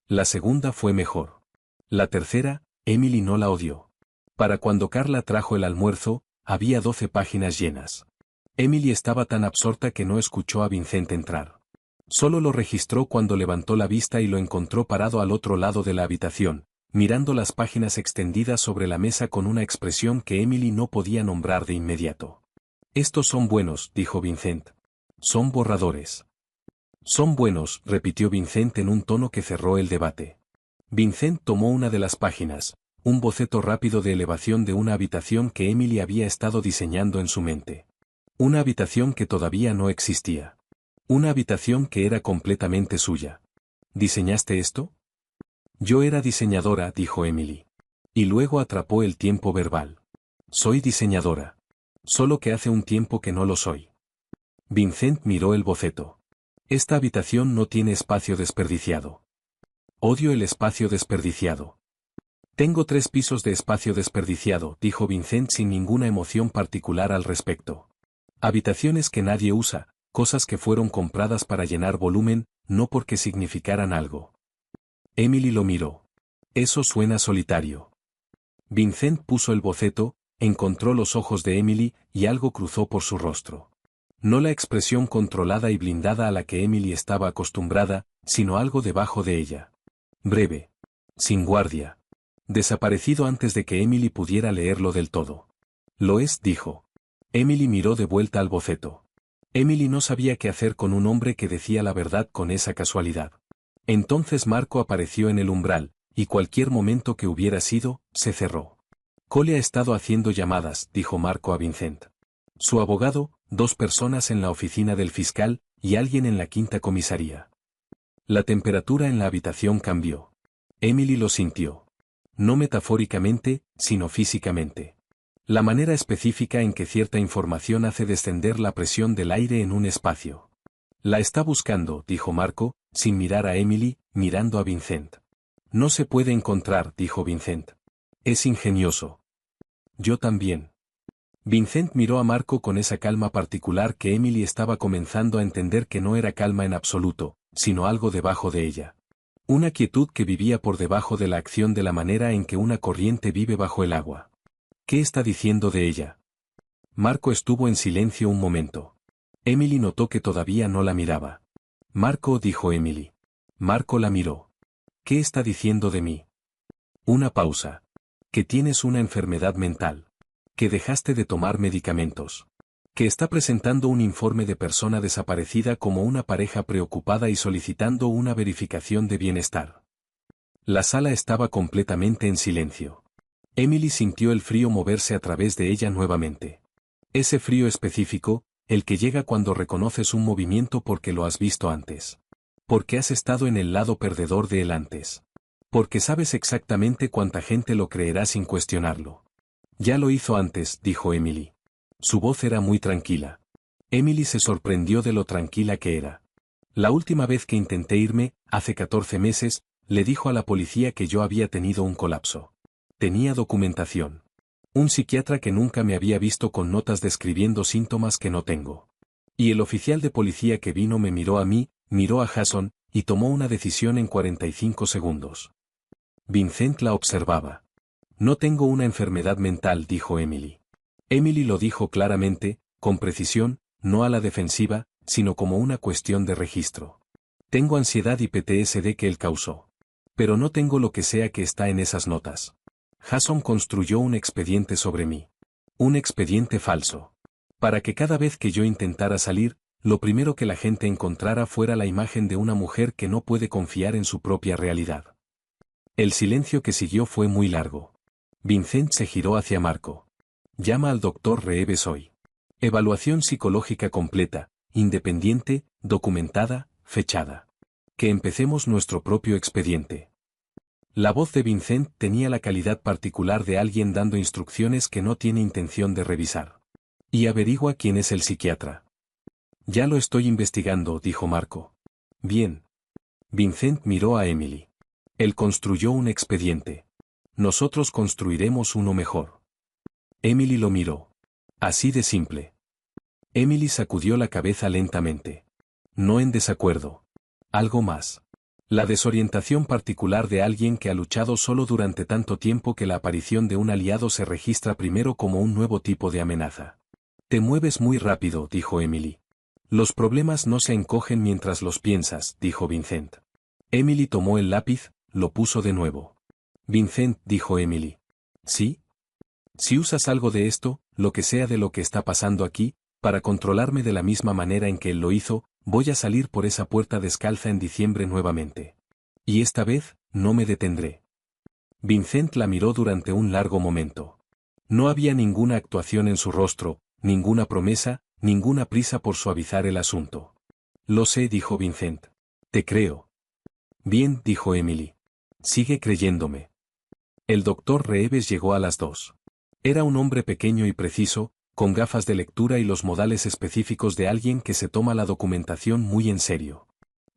La segunda fue mejor. La tercera, Emily no la odió. Para cuando Carla trajo el almuerzo, había 12 páginas llenas. Emily estaba tan absorta que no escuchó a Vincent entrar. Solo lo registró cuando levantó la vista y lo encontró parado al otro lado de la habitación, mirando las páginas extendidas sobre la mesa con una expresión que Emily no podía nombrar de inmediato. «Estos son buenos», dijo Vincent. «Son borradores». «Son buenos», repitió Vincent en un tono que cerró el debate. Vincent tomó una de las páginas, un boceto rápido de elevación de una habitación que Emily había estado diseñando en su mente. Una habitación que todavía no existía. Una habitación que era completamente suya. ¿Diseñaste esto? Yo era diseñadora, dijo Emily. Y luego atrapó el tiempo verbal. Soy diseñadora. Solo que hace un tiempo que no lo soy. Vincent miró el boceto. Esta habitación no tiene espacio desperdiciado. Odio el espacio desperdiciado. Tengo 3 pisos de espacio desperdiciado, dijo Vincent sin ninguna emoción particular al respecto. Habitaciones que nadie usa, cosas que fueron compradas para llenar volumen, no porque significaran algo. Emily lo miró. Eso suena solitario. Vincent puso el boceto, encontró los ojos de Emily y algo cruzó por su rostro. No la expresión controlada y blindada a la que Emily estaba acostumbrada, sino algo debajo de ella. Breve. Sin guardia. Desaparecido antes de que Emily pudiera leerlo del todo. Lo es, dijo. Emily miró de vuelta al boceto. Emily no sabía qué hacer con un hombre que decía la verdad con esa casualidad. Entonces Marco apareció en el umbral, y cualquier momento que hubiera sido, se cerró. Cole ha estado haciendo llamadas, dijo Marco a Vincent. Su abogado, 2 personas en la oficina del fiscal, y alguien en la quinta comisaría. La temperatura en la habitación cambió. Emily lo sintió. No metafóricamente, sino físicamente. La manera específica en que cierta información hace descender la presión del aire en un espacio. La está buscando, dijo Marco, sin mirar a Emily, mirando a Vincent. No se puede encontrar, dijo Vincent. Es ingenioso. Yo también. Vincent miró a Marco con esa calma particular que Emily estaba comenzando a entender que no era calma en absoluto, sino algo debajo de ella. Una quietud que vivía por debajo de la acción de la manera en que una corriente vive bajo el agua. ¿Qué está diciendo de ella? Marco estuvo en silencio un momento. Emily notó que todavía no la miraba. Marco, dijo Emily. Marco la miró. ¿Qué está diciendo de mí? Una pausa. Que tienes una enfermedad mental. Que dejaste de tomar medicamentos. Que está presentando un informe de persona desaparecida como una pareja preocupada y solicitando una verificación de bienestar. La sala estaba completamente en silencio. Emily sintió el frío moverse a través de ella nuevamente. Ese frío específico, el que llega cuando reconoces un movimiento porque lo has visto antes. Porque has estado en el lado perdedor de él antes. Porque sabes exactamente cuánta gente lo creerá sin cuestionarlo. Ya lo hizo antes, dijo Emily. Su voz era muy tranquila. Emily se sorprendió de lo tranquila que era. La última vez que intenté irme, hace 14 meses, le dijo a la policía que yo había tenido un colapso. Tenía documentación. Un psiquiatra que nunca me había visto con notas describiendo síntomas que no tengo. Y el oficial de policía que vino me miró a mí, miró a Jason, y tomó una decisión en 45 segundos. Vincent la observaba. No tengo una enfermedad mental, dijo Emily. Emily lo dijo claramente, con precisión, no a la defensiva, sino como una cuestión de registro. Tengo ansiedad y PTSD que él causó. Pero no tengo lo que sea que está en esas notas. Jason construyó un expediente sobre mí. Un expediente falso. Para que cada vez que yo intentara salir, lo primero que la gente encontrara fuera la imagen de una mujer que no puede confiar en su propia realidad. El silencio que siguió fue muy largo. Vincent se giró hacia Marco. Llama al doctor Reeves hoy. Evaluación psicológica completa, independiente, documentada, fechada. Que empecemos nuestro propio expediente. La voz de Vincent tenía la calidad particular de alguien dando instrucciones que no tiene intención de revisar. Y averigua quién es el psiquiatra. Ya lo estoy investigando, dijo Marco. Bien. Vincent miró a Emily. Él construyó un expediente. Nosotros construiremos uno mejor. Emily lo miró. Así de simple. Emily sacudió la cabeza lentamente. No en desacuerdo. Algo más. La desorientación particular de alguien que ha luchado solo durante tanto tiempo que la aparición de un aliado se registra primero como un nuevo tipo de amenaza. Te mueves muy rápido, dijo Emily. Los problemas no se encogen mientras los piensas, dijo Vincent. Emily tomó el lápiz, lo puso de nuevo. Vincent, dijo Emily. ¿Sí? Si usas algo de esto, lo que sea de lo que está pasando aquí, para controlarme de la misma manera en que él lo hizo, voy a salir por esa puerta descalza en diciembre nuevamente. Y esta vez, no me detendré. Vincent la miró durante un largo momento. No había ninguna actuación en su rostro, ninguna promesa, ninguna prisa por suavizar el asunto. Lo sé, dijo Vincent. Te creo. Bien, dijo Emily. Sigue creyéndome. El doctor Reeves llegó a las 2. Era un hombre pequeño y preciso, con gafas de lectura y los modales específicos de alguien que se toma la documentación muy en serio.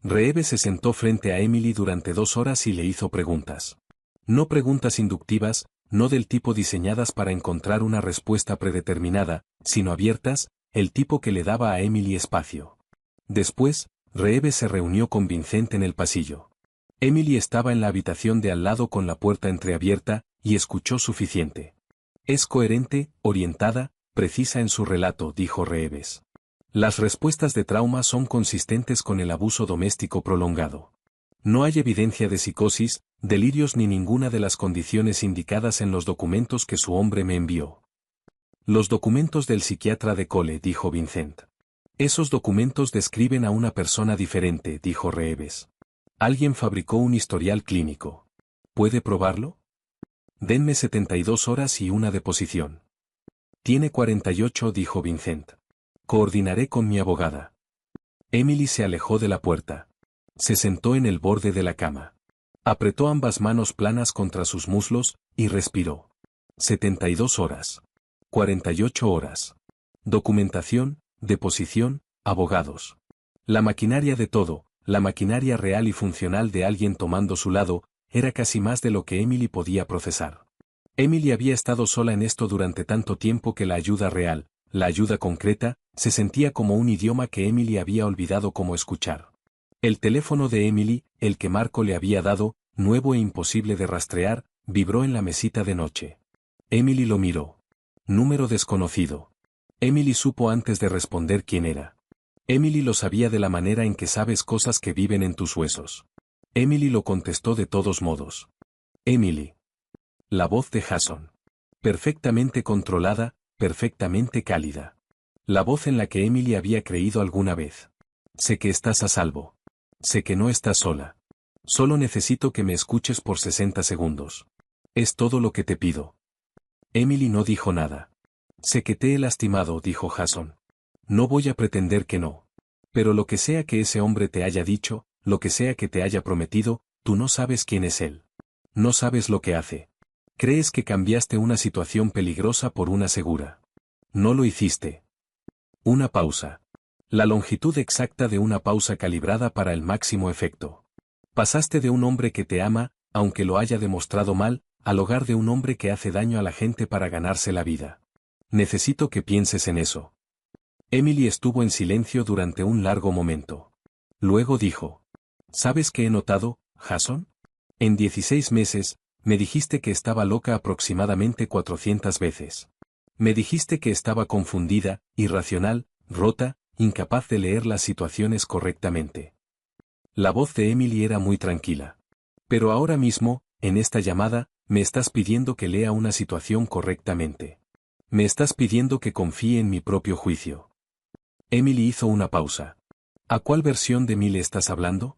Reeves se sentó frente a Emily durante 2 horas y le hizo preguntas. No preguntas inductivas, no del tipo diseñadas para encontrar una respuesta predeterminada, sino abiertas, el tipo que le daba a Emily espacio. Después, Reeves se reunió con Vincent en el pasillo. Emily estaba en la habitación de al lado con la puerta entreabierta, y escuchó suficiente. Es coherente, orientada, precisa en su relato, dijo Reeves. Las respuestas de trauma son consistentes con el abuso doméstico prolongado. No hay evidencia de psicosis, delirios ni ninguna de las condiciones indicadas en los documentos que su hombre me envió. Los documentos del psiquiatra de Cole, dijo Vincent. Esos documentos describen a una persona diferente, dijo Reeves. Alguien fabricó un historial clínico. ¿Puede probarlo? Denme 72 horas y una deposición. Tiene 48, dijo Vincent. Coordinaré con mi abogada. Emily se alejó de la puerta. Se sentó en el borde de la cama. Apretó ambas manos planas contra sus muslos, y respiró. 72 horas. 48 horas. Documentación, deposición, abogados. La maquinaria de todo, la maquinaria real y funcional de alguien tomando su lado, era casi más de lo que Emily podía procesar. Emily había estado sola en esto durante tanto tiempo que la ayuda real, la ayuda concreta, se sentía como un idioma que Emily había olvidado cómo escuchar. El teléfono de Emily, el que Marco le había dado, nuevo e imposible de rastrear, vibró en la mesita de noche. Emily lo miró. Número desconocido. Emily supo antes de responder quién era. Emily lo sabía de la manera en que sabes cosas que viven en tus huesos. Emily lo contestó de todos modos. Emily. La voz de Jason. Perfectamente controlada, perfectamente cálida. La voz en la que Emily había creído alguna vez. Sé que estás a salvo. Sé que no estás sola. Solo necesito que me escuches por 60 segundos. Es todo lo que te pido. Emily no dijo nada. Sé que te he lastimado, dijo Jason. No voy a pretender que no. Pero lo que sea que ese hombre te haya dicho, lo que sea que te haya prometido, tú no sabes quién es él. No sabes lo que hace. Crees que cambiaste una situación peligrosa por una segura. No lo hiciste. Una pausa. La longitud exacta de una pausa calibrada para el máximo efecto. Pasaste de un hombre que te ama, aunque lo haya demostrado mal, al hogar de un hombre que hace daño a la gente para ganarse la vida. Necesito que pienses en eso. Emily estuvo en silencio durante un largo momento. Luego dijo. ¿Sabes qué he notado, Jason? En 16 meses, me dijiste que estaba loca aproximadamente 400 veces. Me dijiste que estaba confundida, irracional, rota, incapaz de leer las situaciones correctamente. La voz de Emily era muy tranquila. Pero ahora mismo, en esta llamada, me estás pidiendo que lea una situación correctamente. Me estás pidiendo que confíe en mi propio juicio. Emily hizo una pausa. ¿A cuál versión de mí le estás hablando?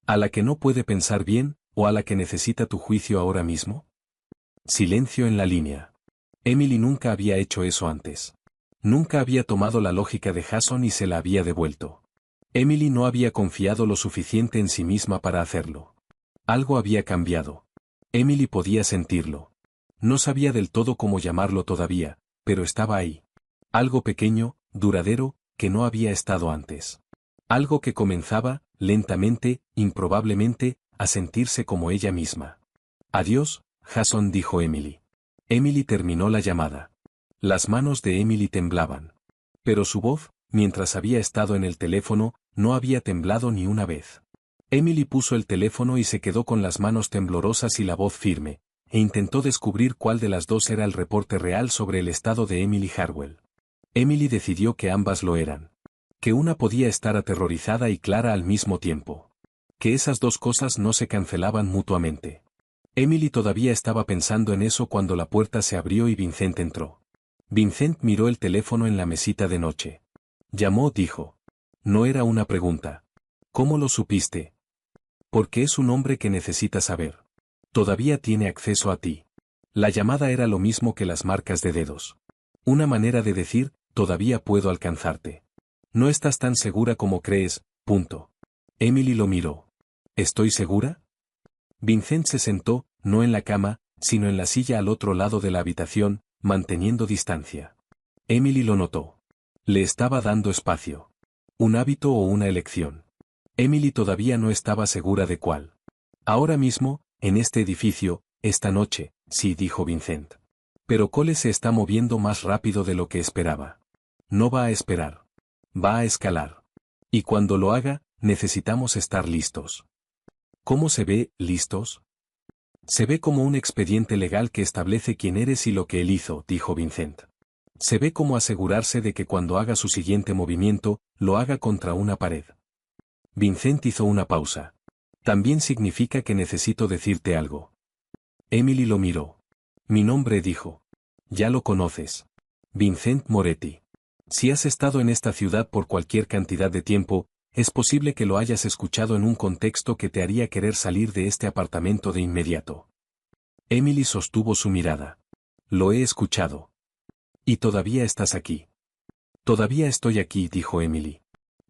¿A la que no puede pensar bien, o a la que necesita tu juicio ahora mismo? Silencio en la línea. Emily nunca había hecho eso antes. Nunca había tomado la lógica de Jason y se la había devuelto. Emily no había confiado lo suficiente en sí misma para hacerlo. Algo había cambiado. Emily podía sentirlo. No sabía del todo cómo llamarlo todavía, pero estaba ahí. Algo pequeño, duradero, que no había estado antes. Algo que comenzaba, lentamente, improbablemente, a sentirse como ella misma. Adiós, Jason, dijo Emily. Emily terminó la llamada. Las manos de Emily temblaban. Pero su voz, mientras había estado en el teléfono, no había temblado ni una vez. Emily puso el teléfono y se quedó con las manos temblorosas y la voz firme, e intentó descubrir cuál de las dos era el reporte real sobre el estado de Emily Harwell. Emily decidió que ambas lo eran. Que una podía estar aterrorizada y clara al mismo tiempo. Que esas dos cosas no se cancelaban mutuamente. Emily todavía estaba pensando en eso cuando la puerta se abrió y Vincent entró. Vincent miró el teléfono en la mesita de noche. Llamó, dijo. No era una pregunta. ¿Cómo lo supiste? Porque es un hombre que necesita saber. Todavía tiene acceso a ti. La llamada era lo mismo que las marcas de dedos. Una manera de decir, todavía puedo alcanzarte. No estás tan segura como crees, punto. Emily lo miró. ¿Estoy segura? Vincent se sentó, no en la cama, sino en la silla al otro lado de la habitación, manteniendo distancia. Emily lo notó. Le estaba dando espacio. ¿Un hábito o una elección? Emily todavía no estaba segura de cuál. Ahora mismo, en este edificio, esta noche, sí, dijo Vincent. Pero Cole se está moviendo más rápido de lo que esperaba. No va a esperar. Va a escalar. Y cuando lo haga, necesitamos estar listos. ¿Cómo se ve, listos? Se ve como un expediente legal que establece quién eres y lo que él hizo, dijo Vincent. Se ve como asegurarse de que cuando haga su siguiente movimiento, lo haga contra una pared. Vincent hizo una pausa. También significa que necesito decirte algo. Emily lo miró. Mi nombre, dijo. Ya lo conoces. Vincent Moretti. Si has estado en esta ciudad por cualquier cantidad de tiempo, es posible que lo hayas escuchado en un contexto que te haría querer salir de este apartamento de inmediato. Emily sostuvo su mirada. Lo he escuchado. ¿Y todavía estás aquí? Todavía estoy aquí, dijo Emily.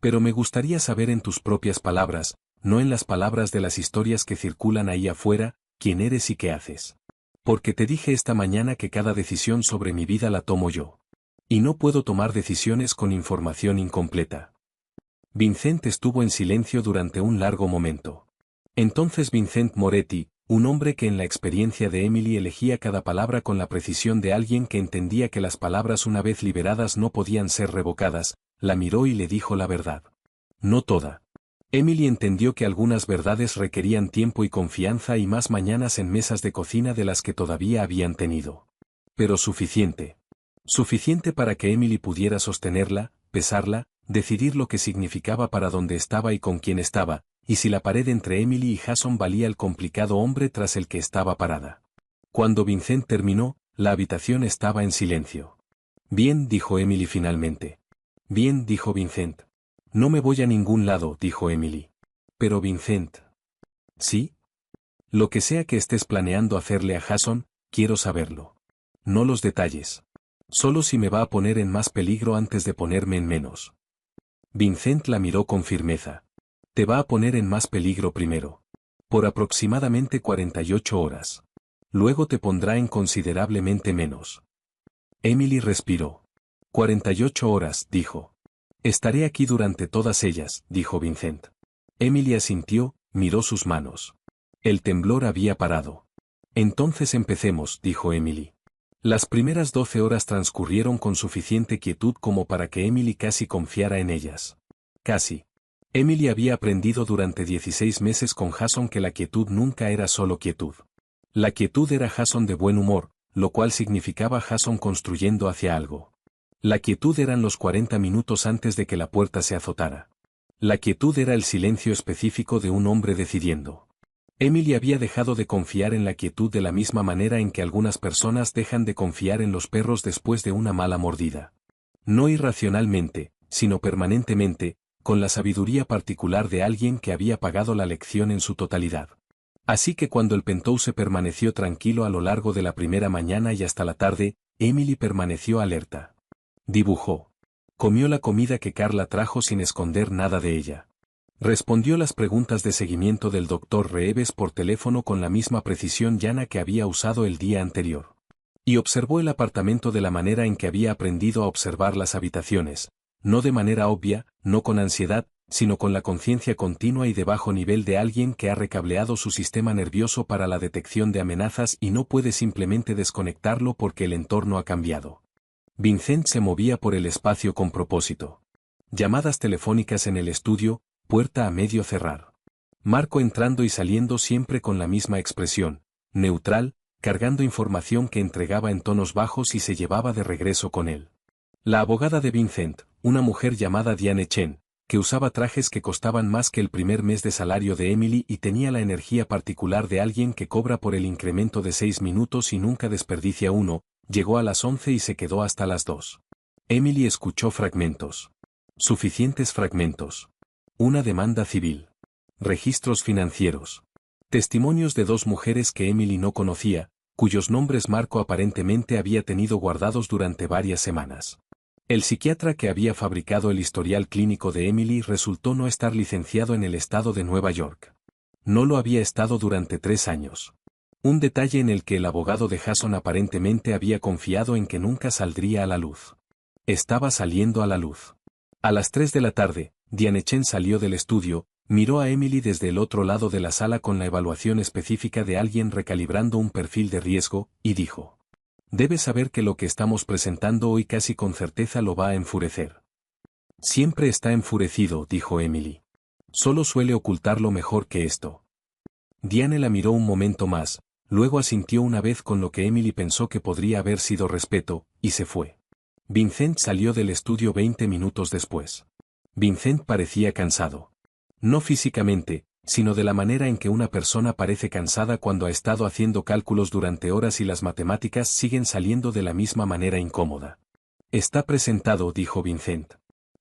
Pero me gustaría saber en tus propias palabras, no en las palabras de las historias que circulan ahí afuera, quién eres y qué haces. Porque te dije esta mañana que cada decisión sobre mi vida la tomo yo. Y no puedo tomar decisiones con información incompleta. Vincent estuvo en silencio durante un largo momento. Entonces Vincent Moretti, un hombre que en la experiencia de Emily elegía cada palabra con la precisión de alguien que entendía que las palabras una vez liberadas no podían ser revocadas, la miró y le dijo la verdad. No toda. Emily entendió que algunas verdades requerían tiempo y confianza y más mañanas en mesas de cocina de las que todavía habían tenido. Pero suficiente. Suficiente para que Emily pudiera sostenerla, pesarla, decidir lo que significaba para dónde estaba y con quién estaba, y si la pared entre Emily y Jason valía el complicado hombre tras el que estaba parada. Cuando Vincent terminó, la habitación estaba en silencio. Bien, dijo Emily finalmente. Bien, dijo Vincent. No me voy a ningún lado, dijo Emily. Pero Vincent. ¿Sí? Lo que sea que estés planeando hacerle a Jason, quiero saberlo. No los detalles. Solo si me va a poner en más peligro antes de ponerme en menos. Vincent la miró con firmeza. Te va a poner en más peligro primero. Por aproximadamente 48 horas. Luego te pondrá en considerablemente menos. Emily respiró. 48 horas, dijo. Estaré aquí durante todas ellas, dijo Vincent. Emily asintió, miró sus manos. El temblor había parado. Entonces empecemos, dijo Emily. Las primeras 12 horas transcurrieron con suficiente quietud como para que Emily casi confiara en ellas. Casi. Emily había aprendido durante 16 meses con Jason que la quietud nunca era solo quietud. La quietud era Jason de buen humor, lo cual significaba Jason construyendo hacia algo. La quietud eran los 40 minutos antes de que la puerta se azotara. La quietud era el silencio específico de un hombre decidiendo. Emily había dejado de confiar en la quietud de la misma manera en que algunas personas dejan de confiar en los perros después de una mala mordida. No irracionalmente, sino permanentemente, con la sabiduría particular de alguien que había pagado la lección en su totalidad. Así que cuando el Penthouse permaneció tranquilo a lo largo de la primera mañana y hasta la tarde, Emily permaneció alerta. Dibujó. Comió la comida que Carla trajo sin esconder nada de ella. Respondió las preguntas de seguimiento del Dr. Reeves por teléfono con la misma precisión llana que había usado el día anterior. Y observó el apartamento de la manera en que había aprendido a observar las habitaciones, no de manera obvia, no con ansiedad, sino con la conciencia continua y de bajo nivel de alguien que ha recableado su sistema nervioso para la detección de amenazas y no puede simplemente desconectarlo porque el entorno ha cambiado. Vincent se movía por el espacio con propósito. Llamadas telefónicas en el estudio, puerta a medio cerrar. Marco entrando y saliendo siempre con la misma expresión, neutral, cargando información que entregaba en tonos bajos y se llevaba de regreso con él. La abogada de Vincent, una mujer llamada Diane Chen, que usaba trajes que costaban más que el primer mes de salario de Emily y tenía la energía particular de alguien que cobra por el incremento de 6 minutos y nunca desperdicia uno, llegó a las 11 y se quedó hasta las 2. Emily escuchó fragmentos. Suficientes fragmentos. Una demanda civil. Registros financieros. Testimonios de 2 mujeres que Emily no conocía, cuyos nombres Marco aparentemente había tenido guardados durante varias semanas. El psiquiatra que había fabricado el historial clínico de Emily resultó no estar licenciado en el estado de Nueva York. No lo había estado durante 3 años. Un detalle en el que el abogado de Jason aparentemente había confiado en que nunca saldría a la luz. Estaba saliendo a la luz. A las 3 de la tarde, Diane Chen salió del estudio, miró a Emily desde el otro lado de la sala con la evaluación específica de alguien recalibrando un perfil de riesgo, y dijo: Debes saber que lo que estamos presentando hoy casi con certeza lo va a enfurecer. Siempre está enfurecido, dijo Emily. Solo suele ocultarlo mejor que esto. Diane la miró un momento más, luego asintió una vez con lo que Emily pensó que podría haber sido respeto, y se fue. Vincent salió del estudio 20 minutos después. Vincent parecía cansado. No físicamente, sino de la manera en que una persona parece cansada cuando ha estado haciendo cálculos durante horas y las matemáticas siguen saliendo de la misma manera incómoda. Está presentado, dijo Vincent.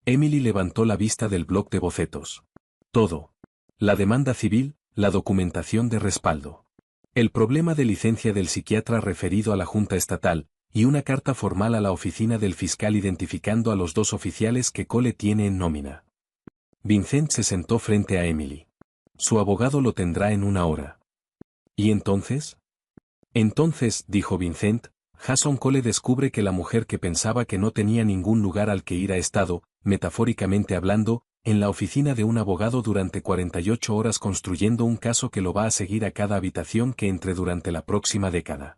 Emily levantó la vista del bloc de bocetos. Todo. La demanda civil, la documentación de respaldo. El problema de licencia del psiquiatra referido a la Junta Estatal, y una carta formal a la oficina del fiscal identificando a los dos oficiales que Cole tiene en nómina. Vincent se sentó frente a Emily. Su abogado lo tendrá en una hora. ¿Y entonces? Entonces, dijo Vincent, Jason Cole descubre que la mujer que pensaba que no tenía ningún lugar al que ir ha estado, metafóricamente hablando, en la oficina de un abogado durante 48 horas construyendo un caso que lo va a seguir a cada habitación que entre durante la próxima década.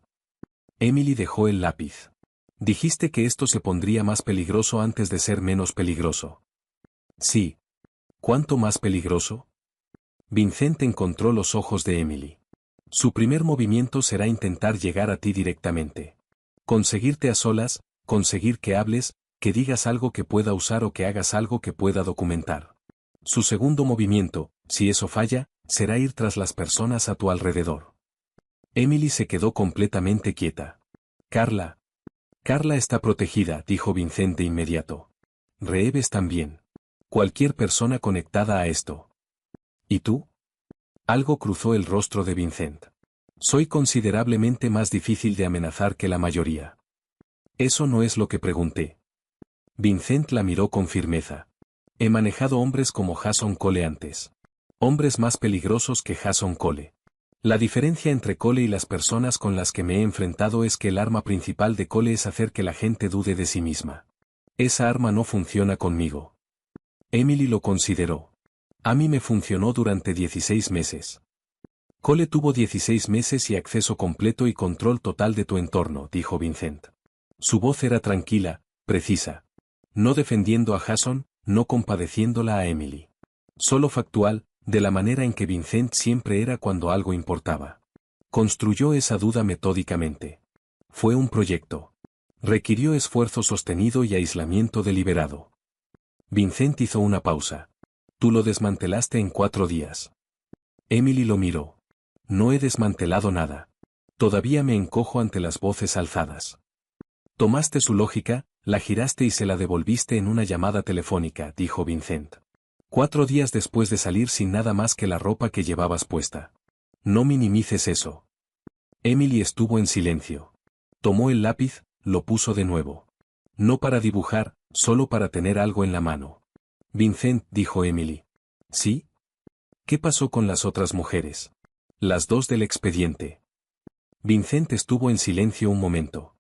Emily dejó el lápiz. Dijiste que esto se pondría más peligroso antes de ser menos peligroso. Sí. ¿Cuánto más peligroso? Vincent encontró los ojos de Emily. Su primer movimiento será intentar llegar a ti directamente. Conseguirte a solas, conseguir que hables, que digas algo que pueda usar o que hagas algo que pueda documentar. Su segundo movimiento, si eso falla, será ir tras las personas a tu alrededor. Emily se quedó completamente quieta. Carla. Carla está protegida, dijo Vincent de inmediato. Reeves también. Cualquier persona conectada a esto. ¿Y tú? Algo cruzó el rostro de Vincent. Soy considerablemente más difícil de amenazar que la mayoría. Eso no es lo que pregunté. Vincent la miró con firmeza. He manejado hombres como Jason Cole antes. Hombres más peligrosos que Jason Cole. La diferencia entre Cole y las personas con las que me he enfrentado es que el arma principal de Cole es hacer que la gente dude de sí misma. Esa arma no funciona conmigo. Emily lo consideró. A mí me funcionó durante 16 meses. Cole tuvo 16 meses y acceso completo y control total de tu entorno, dijo Vincent. Su voz era tranquila, precisa. No defendiendo a Jason, no compadeciéndola a Emily. Solo factual, de la manera en que Vincent siempre era cuando algo importaba. Construyó esa duda metódicamente. Fue un proyecto. Requirió esfuerzo sostenido y aislamiento deliberado. Vincent hizo una pausa. Tú lo desmantelaste en 4 días. Emily lo miró. No he desmantelado nada. Todavía me encojo ante las voces alzadas. Tomaste su lógica, la giraste y se la devolviste en una llamada telefónica, dijo Vincent. 4 días después de salir sin nada más que la ropa que llevabas puesta. No minimices eso. Emily estuvo en silencio. Tomó el lápiz, lo puso de nuevo. No para dibujar, solo para tener algo en la mano. Vincent, dijo Emily. ¿Sí? ¿Qué pasó con las otras mujeres? Las dos del expediente. Vincent estuvo en silencio un momento.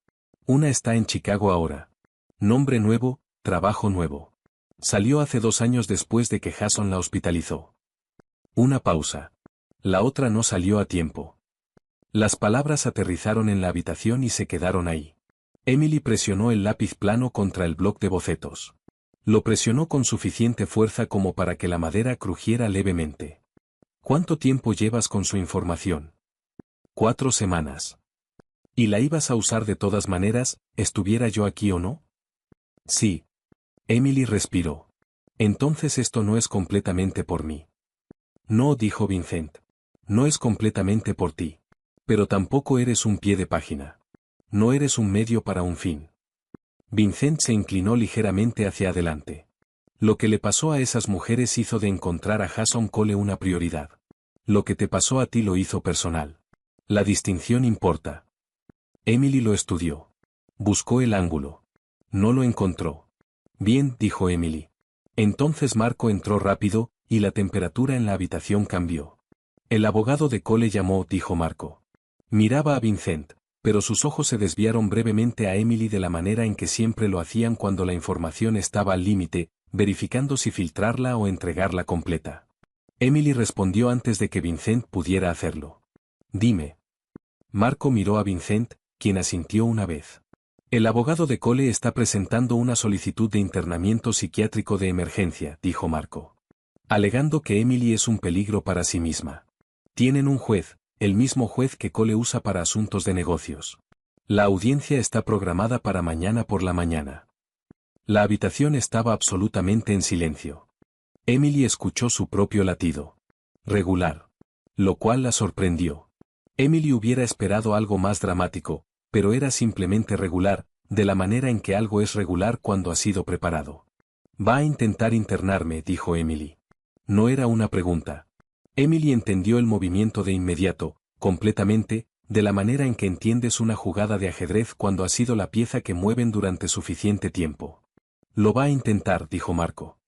Una está en Chicago ahora. Nombre nuevo, trabajo nuevo. Salió hace 2 años después de que Jason la hospitalizó. Una pausa. La otra no salió a tiempo. Las palabras aterrizaron en la habitación y se quedaron ahí. Emily presionó el lápiz plano contra el bloc de bocetos. Lo presionó con suficiente fuerza como para que la madera crujiera levemente. ¿Cuánto tiempo llevas con su información? 4 semanas. ¿Y la ibas a usar de todas maneras, estuviera yo aquí o no? Sí. Emily respiró. Entonces esto no es completamente por mí. No, dijo Vincent. No es completamente por ti. Pero tampoco eres un pie de página. No eres un medio para un fin. Vincent se inclinó ligeramente hacia adelante. Lo que le pasó a esas mujeres hizo de encontrar a Jason Cole una prioridad. Lo que te pasó a ti lo hizo personal. La distinción importa. Emily lo estudió. Buscó el ángulo. No lo encontró. Bien, dijo Emily. Entonces Marco entró rápido, y la temperatura en la habitación cambió. El abogado de Cole llamó, dijo Marco. Miraba a Vincent, pero sus ojos se desviaron brevemente a Emily de la manera en que siempre lo hacían cuando la información estaba al límite, verificando si filtrarla o entregarla completa. Emily respondió antes de que Vincent pudiera hacerlo. Dime. Marco miró a Vincent, quien asintió una vez. El abogado de Cole está presentando una solicitud de internamiento psiquiátrico de emergencia, dijo Marco. Alegando que Emily es un peligro para sí misma. Tienen un juez, el mismo juez que Cole usa para asuntos de negocios. La audiencia está programada para mañana por la mañana. La habitación estaba absolutamente en silencio. Emily escuchó su propio latido. Regular. Lo cual la sorprendió. Emily hubiera esperado algo más dramático, pero era simplemente regular, de la manera en que algo es regular cuando ha sido preparado. Va a intentar internarme, dijo Emily. No era una pregunta. Emily entendió el movimiento de inmediato, completamente, de la manera en que entiendes una jugada de ajedrez cuando ha sido la pieza que mueven durante suficiente tiempo. Lo va a intentar, dijo Marco.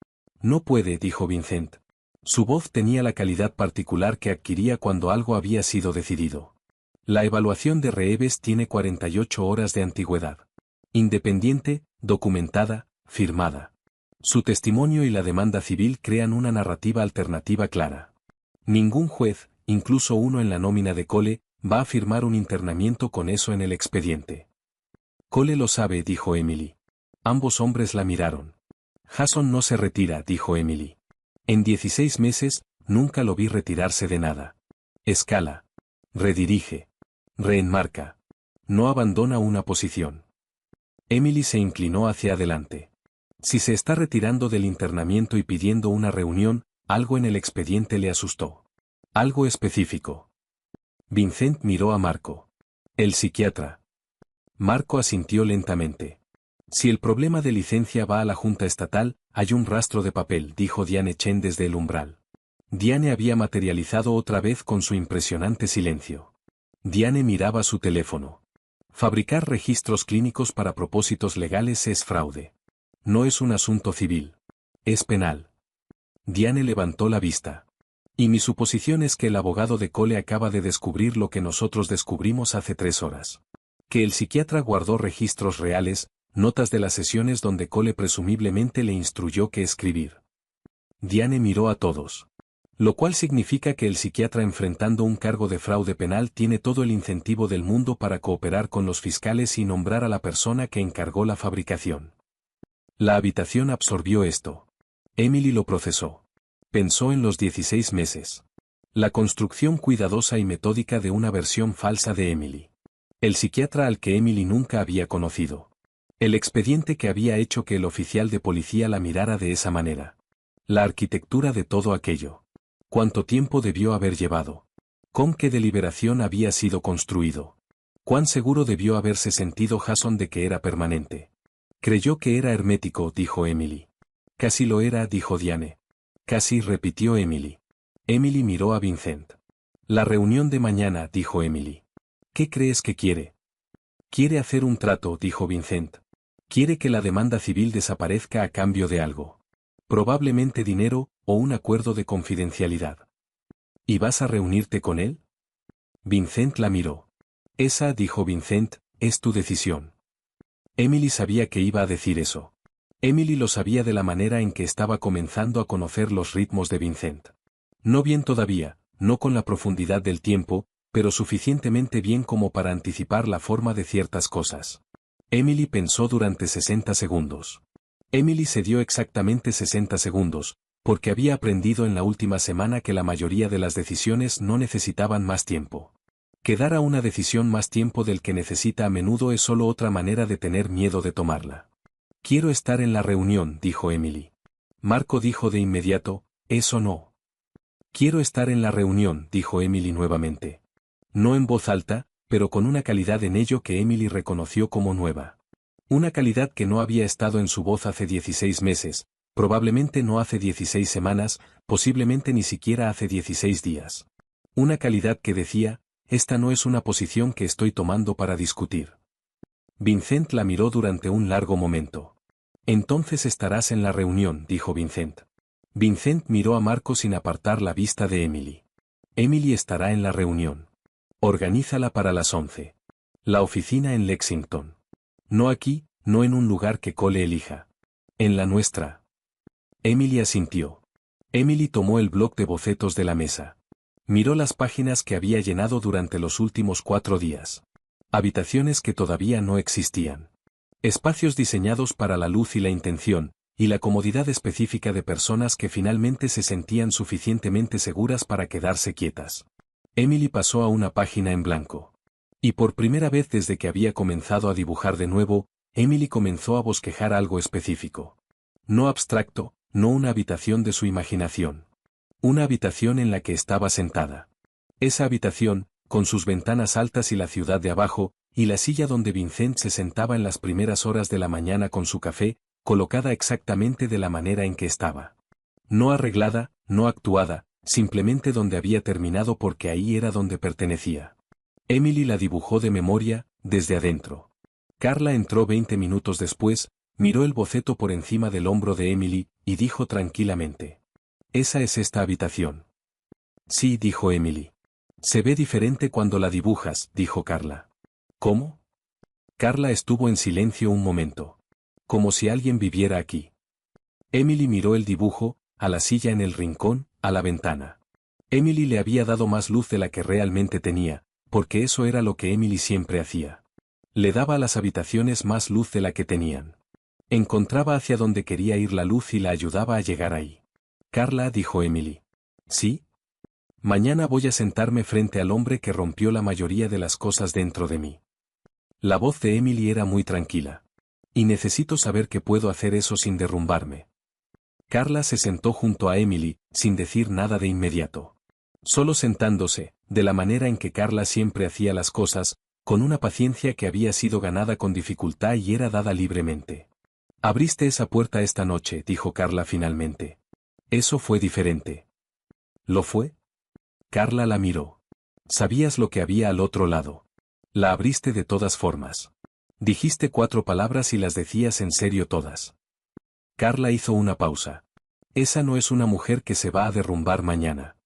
No puede, dijo Vincent. Su voz tenía la calidad particular que adquiría cuando algo había sido decidido. La evaluación de Reeves tiene 48 horas de antigüedad. Independiente, documentada, firmada. Su testimonio y la demanda civil crean una narrativa alternativa clara. Ningún juez, incluso uno en la nómina de Cole, va a firmar un internamiento con eso en el expediente. Cole lo sabe, dijo Emily. Ambos hombres la miraron. Jason no se retira, dijo Emily. En 16 meses, nunca lo vi retirarse de nada. Escala. Redirige. Reenmarca. No abandona una posición. Emily se inclinó hacia adelante. Si se está retirando del internamiento y pidiendo una reunión, algo en el expediente le asustó. Algo específico. Vincent miró a Marco. El psiquiatra. Marco asintió lentamente. Si el problema de licencia va a la Junta Estatal, hay un rastro de papel, dijo Diane Chen desde el umbral. Diane había materializado otra vez con su impresionante silencio. Diane miraba su teléfono. Fabricar registros clínicos para propósitos legales es fraude. No es un asunto civil. Es penal. Diane levantó la vista. Y mi suposición es que el abogado de Cole acaba de descubrir lo que nosotros descubrimos hace 3 horas. Que el psiquiatra guardó registros reales, notas de las sesiones donde Cole presumiblemente le instruyó qué escribir. Diane miró a todos. Lo cual significa que el psiquiatra enfrentando un cargo de fraude penal tiene todo el incentivo del mundo para cooperar con los fiscales y nombrar a la persona que encargó la fabricación. La habitación absorbió esto. Emily lo procesó. Pensó en los 16 meses. La construcción cuidadosa y metódica de una versión falsa de Emily. El psiquiatra al que Emily nunca había conocido. El expediente que había hecho que el oficial de policía la mirara de esa manera. La arquitectura de todo aquello. ¿Cuánto tiempo debió haber llevado? ¿Con qué deliberación había sido construido? ¿Cuán seguro debió haberse sentido Jason de que era permanente? Creyó que era hermético, dijo Emily. Casi lo era, dijo Diane. Casi, repitió Emily. Emily miró a Vincent. La reunión de mañana, dijo Emily. ¿Qué crees que quiere? Quiere hacer un trato, dijo Vincent. Quiere que la demanda civil desaparezca a cambio de algo. Probablemente dinero, o un acuerdo de confidencialidad. ¿Y vas a reunirte con él? Vincent la miró. Esa, dijo Vincent, es tu decisión. Emily sabía que iba a decir eso. Emily lo sabía de la manera en que estaba comenzando a conocer los ritmos de Vincent. No bien todavía, no con la profundidad del tiempo, pero suficientemente bien como para anticipar la forma de ciertas cosas. Emily pensó durante 60 segundos. Emily se dio exactamente 60 segundos, porque había aprendido en la última semana que la mayoría de las decisiones no necesitaban más tiempo. Que dar a una decisión más tiempo del que necesita a menudo es solo otra manera de tener miedo de tomarla. Quiero estar en la reunión, dijo Emily. Marco dijo de inmediato, eso no. Quiero estar en la reunión, dijo Emily nuevamente. No en voz alta, pero con una calidad en ello que Emily reconoció como nueva. Una calidad que no había estado en su voz hace 16 meses, probablemente no hace 16 semanas, posiblemente ni siquiera hace 16 días. Una calidad que decía, esta no es una posición que estoy tomando para discutir. Vincent la miró durante un largo momento. Entonces estarás en la reunión, dijo Vincent. Vincent miró a Marco sin apartar la vista de Emily. Emily estará en la reunión. Organízala para las 11. La oficina en Lexington. No aquí, no en un lugar que Cole elija. En la nuestra. Emily asintió. Emily tomó el bloc de bocetos de la mesa. Miró las páginas que había llenado durante los últimos 4 días. Habitaciones que todavía no existían. Espacios diseñados para la luz y la intención, y la comodidad específica de personas que finalmente se sentían suficientemente seguras para quedarse quietas. Emily pasó a una página en blanco. Y por primera vez desde que había comenzado a dibujar de nuevo, Emily comenzó a bosquejar algo específico. No abstracto, no una habitación de su imaginación. Una habitación en la que estaba sentada. Esa habitación, con sus ventanas altas y la ciudad de abajo, y la silla donde Vincent se sentaba en las primeras horas de la mañana con su café, colocada exactamente de la manera en que estaba. No arreglada, no actuada, simplemente donde había terminado porque ahí era donde pertenecía. Emily la dibujó de memoria, desde adentro. Carla entró 20 minutos después, miró el boceto por encima del hombro de Emily, y dijo tranquilamente: «Esa es esta habitación». «Sí», dijo Emily. «Se ve diferente cuando la dibujas», dijo Carla. «¿Cómo?». Carla estuvo en silencio un momento. Como si alguien viviera aquí. Emily miró el dibujo, a la silla en el rincón, a la ventana. Emily le había dado más luz de la que realmente tenía, porque eso era lo que Emily siempre hacía. Le daba a las habitaciones más luz de la que tenían. Encontraba hacia donde quería ir la luz y la ayudaba a llegar ahí. «Carla», dijo Emily. «¿Sí? Mañana voy a sentarme frente al hombre que rompió la mayoría de las cosas dentro de mí». La voz de Emily era muy tranquila. «Y necesito saber que puedo hacer eso sin derrumbarme». Carla se sentó junto a Emily, sin decir nada de inmediato. Solo sentándose, de la manera en que Carla siempre hacía las cosas, con una paciencia que había sido ganada con dificultad y era dada libremente. «Abriste esa puerta esta noche», dijo Carla finalmente. «Eso fue diferente». «¿Lo fue?». Carla la miró. «Sabías lo que había al otro lado. La abriste de todas formas. Dijiste 4 palabras y las decías en serio todas». Carla hizo una pausa. «Esa no es una mujer que se va a derrumbar mañana».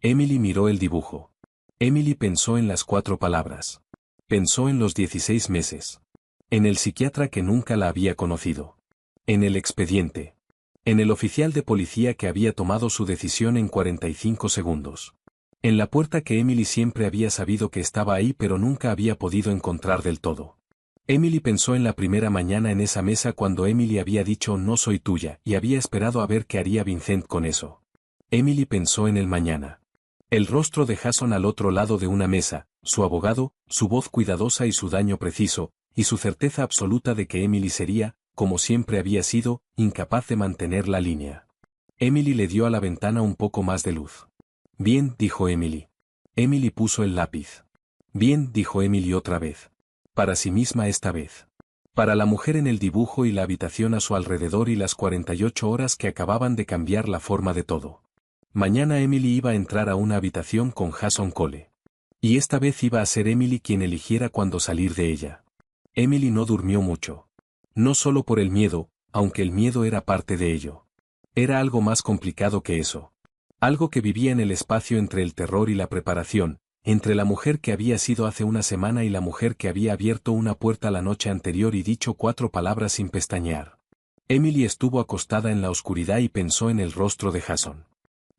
Emily miró el dibujo. Emily pensó en las 4 palabras. Pensó en los 16 meses. En el psiquiatra que nunca la había conocido. En el expediente. En el oficial de policía que había tomado su decisión en 45 segundos. En la puerta que Emily siempre había sabido que estaba ahí pero nunca había podido encontrar del todo. Emily pensó en la primera mañana en esa mesa cuando Emily había dicho «no soy tuya» y había esperado a ver qué haría Vincent con eso. Emily pensó en el mañana. El rostro de Jason al otro lado de una mesa, su abogado, su voz cuidadosa y su daño preciso, y su certeza absoluta de que Emily sería, como siempre había sido, incapaz de mantener la línea. Emily le dio a la ventana un poco más de luz. «Bien», dijo Emily. Emily puso el lápiz. «Bien», dijo Emily otra vez. Para sí misma esta vez. Para la mujer en el dibujo y la habitación a su alrededor y las 48 horas que acababan de cambiar la forma de todo. Mañana Emily iba a entrar a una habitación con Jason Cole. Y esta vez iba a ser Emily quien eligiera cuándo salir de ella. Emily no durmió mucho. No solo por el miedo, aunque el miedo era parte de ello. Era algo más complicado que eso. Algo que vivía en el espacio entre el terror y la preparación, entre la mujer que había sido hace una semana y la mujer que había abierto una puerta la noche anterior y dicho 4 palabras sin pestañear. Emily estuvo acostada en la oscuridad y pensó en el rostro de Jason.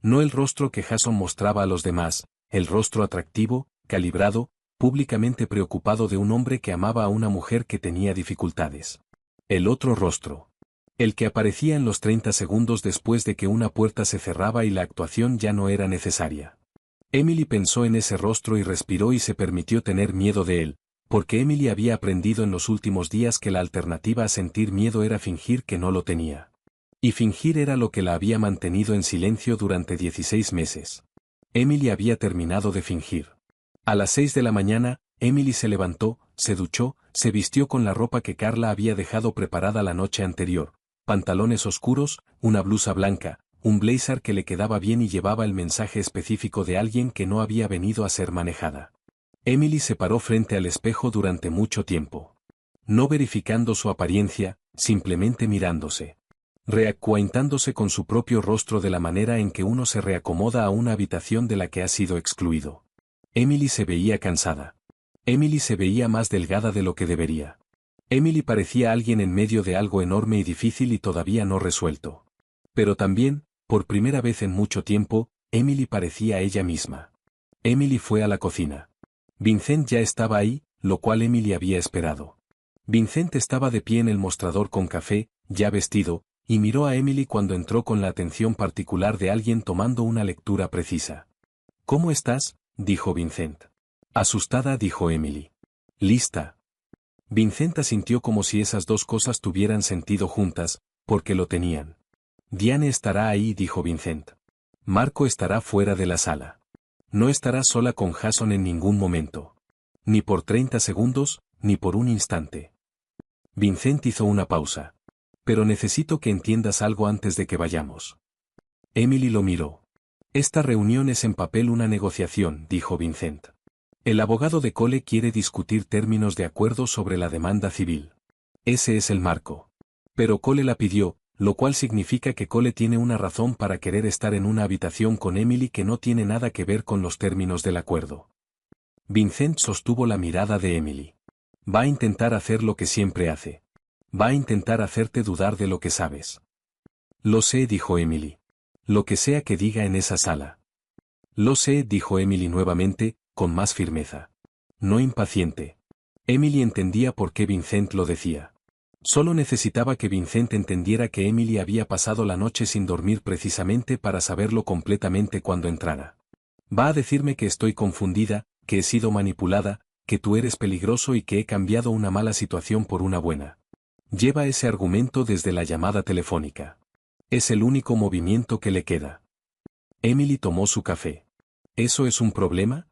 No el rostro que Jason mostraba a los demás, el rostro atractivo, calibrado, públicamente preocupado de un hombre que amaba a una mujer que tenía dificultades. El otro rostro. El que aparecía en los 30 segundos después de que una puerta se cerraba y la actuación ya no era necesaria. Emily pensó en ese rostro y respiró y se permitió tener miedo de él, porque Emily había aprendido en los últimos días que la alternativa a sentir miedo era fingir que no lo tenía. Y fingir era lo que la había mantenido en silencio durante 16 meses. Emily había terminado de fingir. A las 6 de la mañana, Emily se levantó, se duchó, se vistió con la ropa que Carla había dejado preparada la noche anterior, pantalones oscuros, una blusa blanca, un blazer que le quedaba bien y llevaba el mensaje específico de alguien que no había venido a ser manejada. Emily se paró frente al espejo durante mucho tiempo. No verificando su apariencia, simplemente mirándose. Reacuentándose con su propio rostro de la manera en que uno se reacomoda a una habitación de la que ha sido excluido. Emily se veía cansada. Emily se veía más delgada de lo que debería. Emily parecía alguien en medio de algo enorme y difícil y todavía no resuelto. Pero también, por primera vez en mucho tiempo, Emily parecía ella misma. Emily fue a la cocina. Vincent ya estaba ahí, lo cual Emily había esperado. Vincent estaba de pie en el mostrador con café, ya vestido, y miró a Emily cuando entró con la atención particular de alguien tomando una lectura precisa. «¿Cómo estás?», dijo Vincent. Asustada, dijo Emily. «Lista». Vincent asintió como si esas dos cosas tuvieran sentido juntas, porque lo tenían. Diane estará ahí, dijo Vincent. Marco estará fuera de la sala. No estará sola con Jason en ningún momento. Ni por 30 segundos, ni por un instante. Vincent hizo una pausa. Pero necesito que entiendas algo antes de que vayamos. Emily lo miró. Esta reunión es en papel una negociación, dijo Vincent. El abogado de Cole quiere discutir términos de acuerdo sobre la demanda civil. Ese es el marco. Pero Cole la pidió, lo cual significa que Cole tiene una razón para querer estar en una habitación con Emily que no tiene nada que ver con los términos del acuerdo. Vincent sostuvo la mirada de Emily. Va a intentar hacer lo que siempre hace. Va a intentar hacerte dudar de lo que sabes. Lo sé, dijo Emily. Lo que sea que diga en esa sala. Lo sé, dijo Emily nuevamente, con más firmeza. No impaciente. Emily entendía por qué Vincent lo decía. Solo necesitaba que Vincent entendiera que Emily había pasado la noche sin dormir precisamente para saberlo completamente cuando entrara. Va a decirme que estoy confundida, que he sido manipulada, que tú eres peligroso y que he cambiado una mala situación por una buena. Lleva ese argumento desde la llamada telefónica. Es el único movimiento que le queda. Emily tomó su café. ¿Eso es un problema?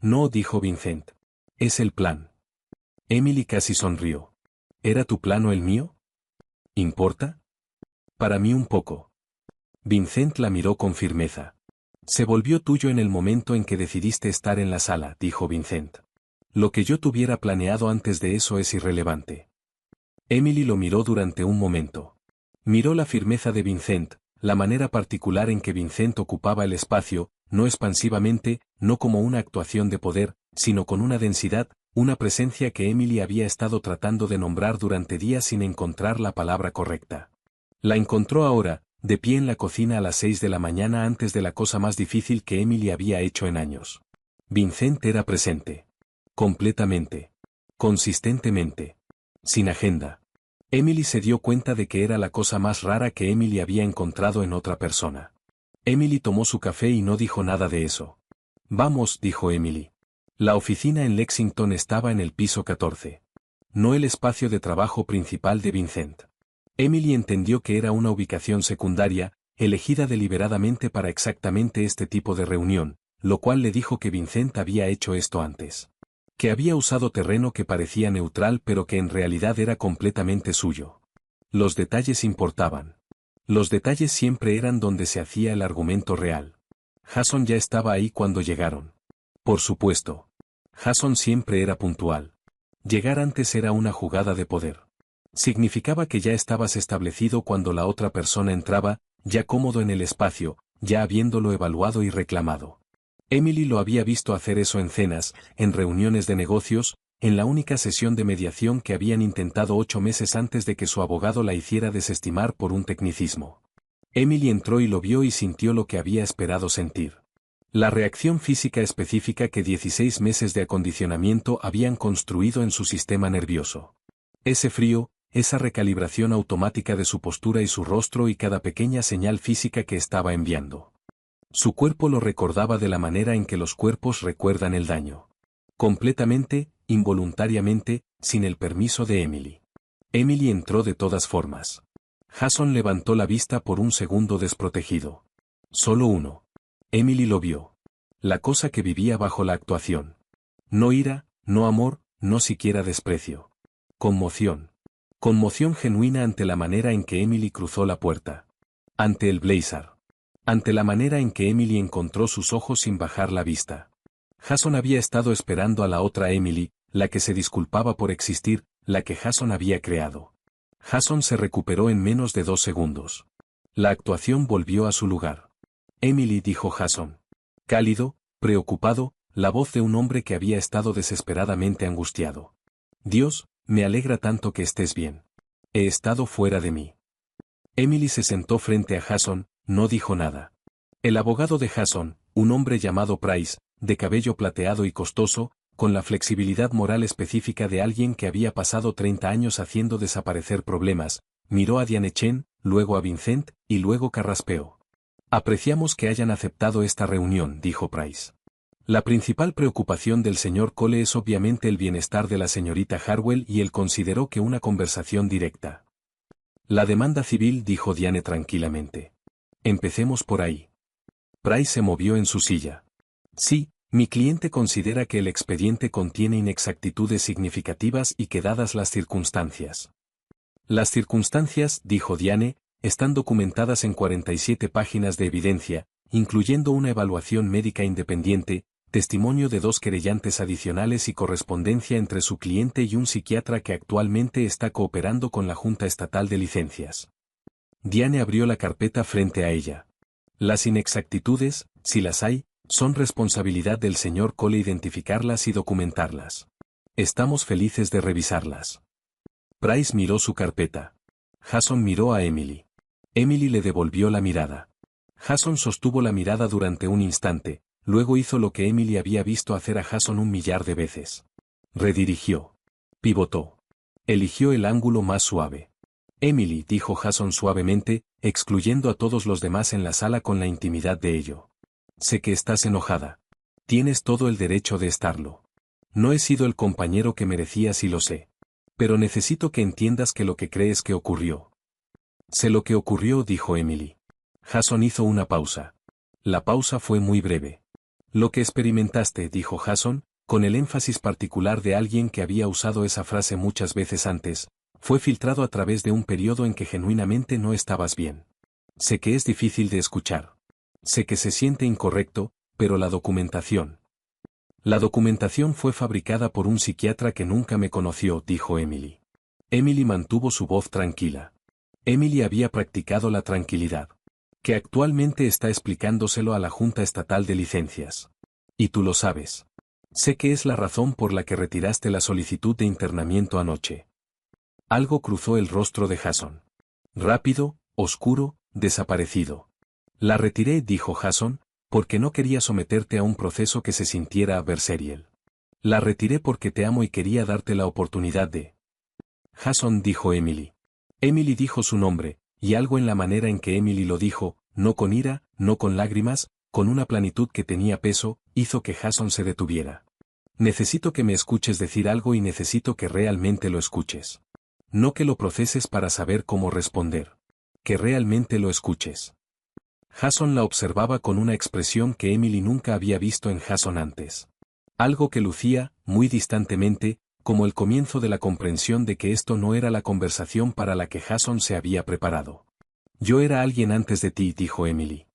No, dijo Vincent. Es el plan. Emily casi sonrió. ¿Era tu plan o el mío? ¿Importa? Para mí un poco. Vincent la miró con firmeza. Se volvió tuyo en el momento en que decidiste estar en la sala, dijo Vincent. Lo que yo tuviera planeado antes de eso es irrelevante. Emily lo miró durante un momento. Miró la firmeza de Vincent, la manera particular en que Vincent ocupaba el espacio, no expansivamente, no como una actuación de poder, sino con una densidad, una presencia que Emily había estado tratando de nombrar durante días sin encontrar la palabra correcta. La encontró ahora, de pie en la cocina a las 6 de la mañana antes de la cosa más difícil que Emily había hecho en años. Vincent era presente. Completamente. Consistentemente. Sin agenda. Emily se dio cuenta de que era la cosa más rara que Emily había encontrado en otra persona. Emily tomó su café y no dijo nada de eso. Vamos, dijo Emily. La oficina en Lexington estaba en el piso 14. No el espacio de trabajo principal de Vincent. Emily entendió que era una ubicación secundaria, elegida deliberadamente para exactamente este tipo de reunión, lo cual le dijo que Vincent había hecho esto antes. Que había usado terreno que parecía neutral pero que en realidad era completamente suyo. Los detalles importaban. Los detalles siempre eran donde se hacía el argumento real. Jason ya estaba ahí cuando llegaron. Por supuesto. Jason siempre era puntual. Llegar antes era una jugada de poder. Significaba que ya estabas establecido cuando la otra persona entraba, ya cómodo en el espacio, ya habiéndolo evaluado y reclamado. Emily lo había visto hacer eso en cenas, en reuniones de negocios, en la única sesión de mediación que habían intentado 8 meses antes de que su abogado la hiciera desestimar por un tecnicismo. Emily entró y lo vio y sintió lo que había esperado sentir. La reacción física específica que 16 meses de acondicionamiento habían construido en su sistema nervioso. Ese frío, esa recalibración automática de su postura y su rostro y cada pequeña señal física que estaba enviando. Su cuerpo lo recordaba de la manera en que los cuerpos recuerdan el daño. Completamente, involuntariamente, sin el permiso de Emily. Emily entró de todas formas. Jason levantó la vista por un segundo desprotegido. Solo uno. Emily lo vio. La cosa que vivía bajo la actuación. No ira, no amor, no siquiera desprecio. Conmoción. Conmoción genuina ante la manera en que Emily cruzó la puerta. Ante el blazer. Ante la manera en que Emily encontró sus ojos sin bajar la vista. Jason había estado esperando a la otra Emily, la que se disculpaba por existir, la que Jason había creado. Jason se recuperó en menos de 2 segundos. La actuación volvió a su lugar. Emily, dijo Jason. Cálido, preocupado, la voz de un hombre que había estado desesperadamente angustiado. Dios, me alegra tanto que estés bien. He estado fuera de mí. Emily se sentó frente a Jason, no dijo nada. El abogado de Jason, un hombre llamado Price, de cabello plateado y costoso, con la flexibilidad moral específica de alguien que había pasado 30 años haciendo desaparecer problemas, miró a Diane Chen, luego a Vincent, y luego carraspeó. Apreciamos que hayan aceptado esta reunión, dijo Price. La principal preocupación del señor Cole es obviamente el bienestar de la señorita Harwell y él consideró que una conversación directa. La demanda civil, dijo Diane tranquilamente. Empecemos por ahí. Price se movió en su silla. Sí, mi cliente considera que el expediente contiene inexactitudes significativas y que dadas las circunstancias. Las circunstancias, dijo Diane, están documentadas en 47 páginas de evidencia, incluyendo una evaluación médica independiente, testimonio de 2 querellantes adicionales y correspondencia entre su cliente y un psiquiatra que actualmente está cooperando con la Junta Estatal de Licencias. Diane abrió la carpeta frente a ella. Las inexactitudes, si las hay, son responsabilidad del señor Cole identificarlas y documentarlas. Estamos felices de revisarlas. Price miró su carpeta. Jason miró a Emily. Emily le devolvió la mirada. Jason sostuvo la mirada durante un instante, luego hizo lo que Emily había visto hacer a Jason 1.000.000 de veces. Redirigió. Pivotó. Eligió el ángulo más suave. Emily, dijo Jason suavemente, excluyendo a todos los demás en la sala con la intimidad de ello. Sé que estás enojada. Tienes todo el derecho de estarlo. No he sido el compañero que merecías y lo sé. Pero necesito que entiendas que lo que crees que ocurrió. Sé lo que ocurrió, dijo Emily. Jason hizo una pausa. La pausa fue muy breve. Lo que experimentaste, dijo Jason, con el énfasis particular de alguien que había usado esa frase muchas veces antes, fue filtrado a través de un periodo en que genuinamente no estabas bien. Sé que es difícil de escuchar. Sé que se siente incorrecto, pero la documentación. La documentación fue fabricada por un psiquiatra que nunca me conoció, dijo Emily. Emily mantuvo su voz tranquila. Emily había practicado la tranquilidad. Que actualmente está explicándoselo a la Junta Estatal de Licencias. Y tú lo sabes. Sé que es la razón por la que retiraste la solicitud de internamiento anoche. Algo cruzó el rostro de Jason. Rápido, oscuro, desaparecido. La retiré, dijo Jason, porque no quería someterte a un proceso que se sintiera adversarial. La retiré porque te amo y quería darte la oportunidad de... Jason, dijo Emily. Emily dijo su nombre, y algo en la manera en que Emily lo dijo, no con ira, no con lágrimas, con una planitud que tenía peso, hizo que Jason se detuviera. Necesito que me escuches decir algo y necesito que realmente lo escuches. No que lo proceses para saber cómo responder. Que realmente lo escuches. Jason la observaba con una expresión que Emily nunca había visto en Jason antes. Algo que lucía, muy distantemente, como el comienzo de la comprensión de que esto no era la conversación para la que Jason se había preparado. Yo era alguien antes de ti, dijo Emily.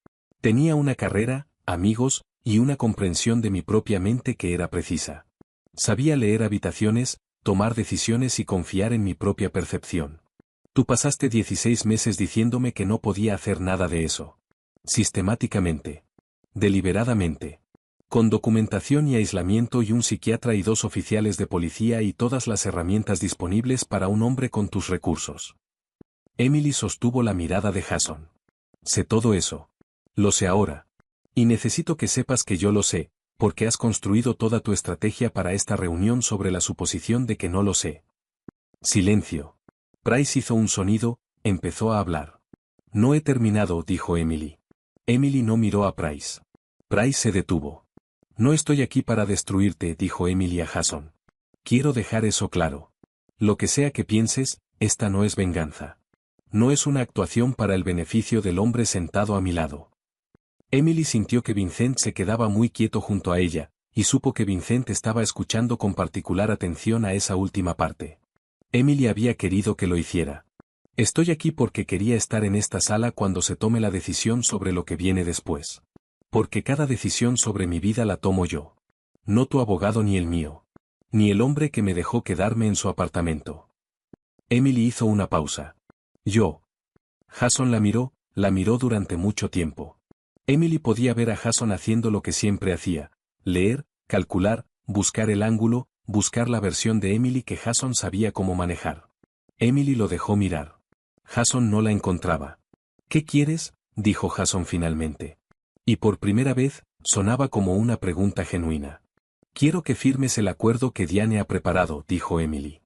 Tenía una carrera, amigos, y una comprensión de mi propia mente que era precisa. Sabía leer habitaciones, tomar decisiones y confiar en mi propia percepción. Tú pasaste 16 meses diciéndome que no podía hacer nada de eso. Sistemáticamente. Deliberadamente. Con documentación y aislamiento y un psiquiatra y 2 oficiales de policía y todas las herramientas disponibles para un hombre con tus recursos. Emily sostuvo la mirada de Jason. Sé todo eso. Lo sé ahora. Y necesito que sepas que yo lo sé, porque has construido toda tu estrategia para esta reunión sobre la suposición de que no lo sé. Silencio. Price hizo un sonido, empezó a hablar. No he terminado, dijo Emily. Emily no miró a Price. Price se detuvo. No estoy aquí para destruirte, dijo Emily a Jason. Quiero dejar eso claro. Lo que sea que pienses, esta no es venganza. No es una actuación para el beneficio del hombre sentado a mi lado. Emily sintió que Vincent se quedaba muy quieto junto a ella, y supo que Vincent estaba escuchando con particular atención a esa última parte. Emily había querido que lo hiciera. Estoy aquí porque quería estar en esta sala cuando se tome la decisión sobre lo que viene después. Porque cada decisión sobre mi vida la tomo yo. No tu abogado ni el mío. Ni el hombre que me dejó quedarme en su apartamento. Emily hizo una pausa. Yo. Jason la miró durante mucho tiempo. Emily podía ver a Jason haciendo lo que siempre hacía, leer, calcular, buscar el ángulo, buscar la versión de Emily que Jason sabía cómo manejar. Emily lo dejó mirar. Jason no la encontraba. ¿Qué quieres?, dijo Jason finalmente. Y por primera vez, sonaba como una pregunta genuina. Quiero que firmes el acuerdo que Diane ha preparado, dijo Emily.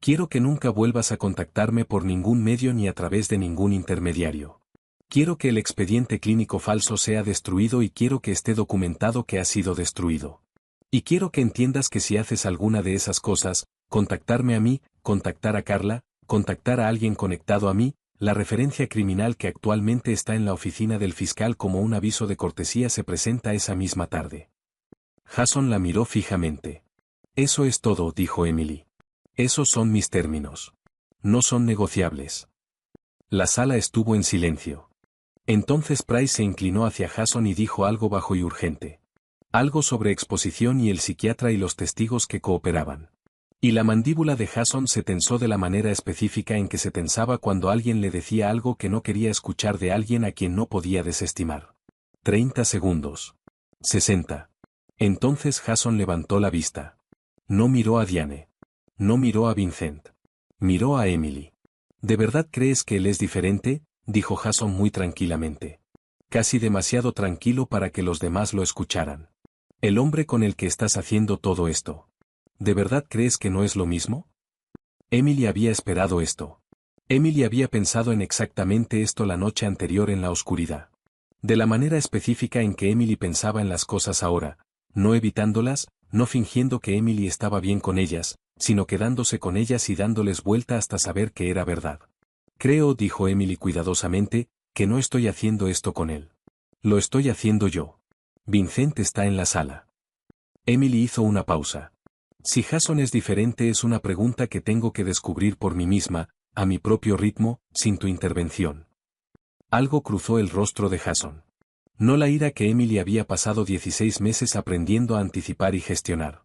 Quiero que nunca vuelvas a contactarme por ningún medio ni a través de ningún intermediario. Quiero que el expediente clínico falso sea destruido y quiero que esté documentado que ha sido destruido. Y quiero que entiendas que si haces alguna de esas cosas, contactarme a mí, contactar a Carla, contactar a alguien conectado a mí, la referencia criminal que actualmente está en la oficina del fiscal como un aviso de cortesía se presenta esa misma tarde. Jason la miró fijamente. Eso es todo, dijo Emily. Esos son mis términos. No son negociables. La sala estuvo en silencio. Entonces Price se inclinó hacia Jason y dijo algo bajo y urgente. Algo sobre exposición y el psiquiatra y los testigos que cooperaban. Y la mandíbula de Jason se tensó de la manera específica en que se tensaba cuando alguien le decía algo que no quería escuchar de alguien a quien no podía desestimar. 30 segundos. 60. Entonces Jason levantó la vista. No miró a Diane. No miró a Vincent. Miró a Emily. ¿De verdad crees que él es diferente?, dijo Jason muy tranquilamente. Casi demasiado tranquilo para que los demás lo escucharan. El hombre con el que estás haciendo todo esto. ¿De verdad crees que no es lo mismo? Emily había esperado esto. Emily había pensado en exactamente esto la noche anterior en la oscuridad. De la manera específica en que Emily pensaba en las cosas ahora, no evitándolas, no fingiendo que Emily estaba bien con ellas, sino quedándose con ellas y dándoles vuelta hasta saber que era verdad. Creo, dijo Emily cuidadosamente, que no estoy haciendo esto con él. Lo estoy haciendo yo. Vincent está en la sala. Emily hizo una pausa. Si Jason es diferente es una pregunta que tengo que descubrir por mí misma, a mi propio ritmo, sin tu intervención. Algo cruzó el rostro de Jason. No la ira que Emily había pasado 16 meses aprendiendo a anticipar y gestionar.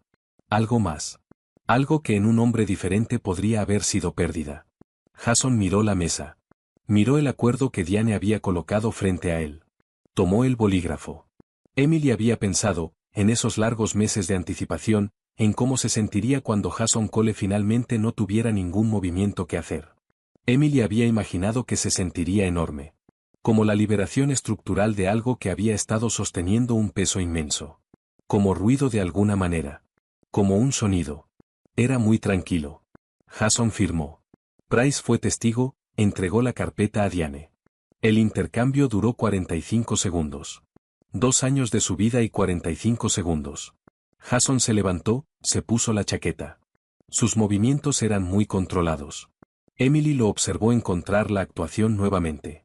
Algo más. Algo que en un hombre diferente podría haber sido pérdida. Jason miró la mesa. Miró el acuerdo que Diane había colocado frente a él. Tomó el bolígrafo. Emily había pensado, en esos largos meses de anticipación, en cómo se sentiría cuando Jason Cole finalmente no tuviera ningún movimiento que hacer. Emily había imaginado que se sentiría enorme. Como la liberación estructural de algo que había estado sosteniendo un peso inmenso. Como ruido de alguna manera. Como un sonido. Era muy tranquilo. Jason firmó. Price fue testigo, entregó la carpeta a Diane. El intercambio duró 45 segundos. 2 años de su vida y 45 segundos. Jason se levantó, se puso la chaqueta. Sus movimientos eran muy controlados. Emily lo observó encontrar la actuación nuevamente.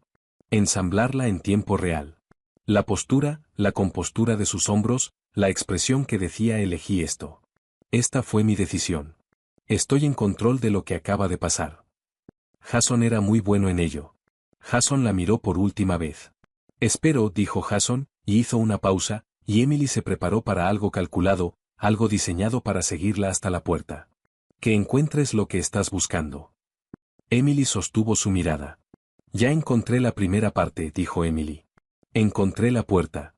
Ensamblarla en tiempo real. La postura, la compostura de sus hombros, la expresión que decía elegí esto. Esta fue mi decisión. Estoy en control de lo que acaba de pasar. Jason era muy bueno en ello. Jason la miró por última vez. Espero, dijo Jason, y hizo una pausa, y Emily se preparó para algo calculado, algo diseñado para seguirla hasta la puerta. Que encuentres lo que estás buscando. Emily sostuvo su mirada. Ya encontré la primera parte, dijo Emily. Encontré la puerta.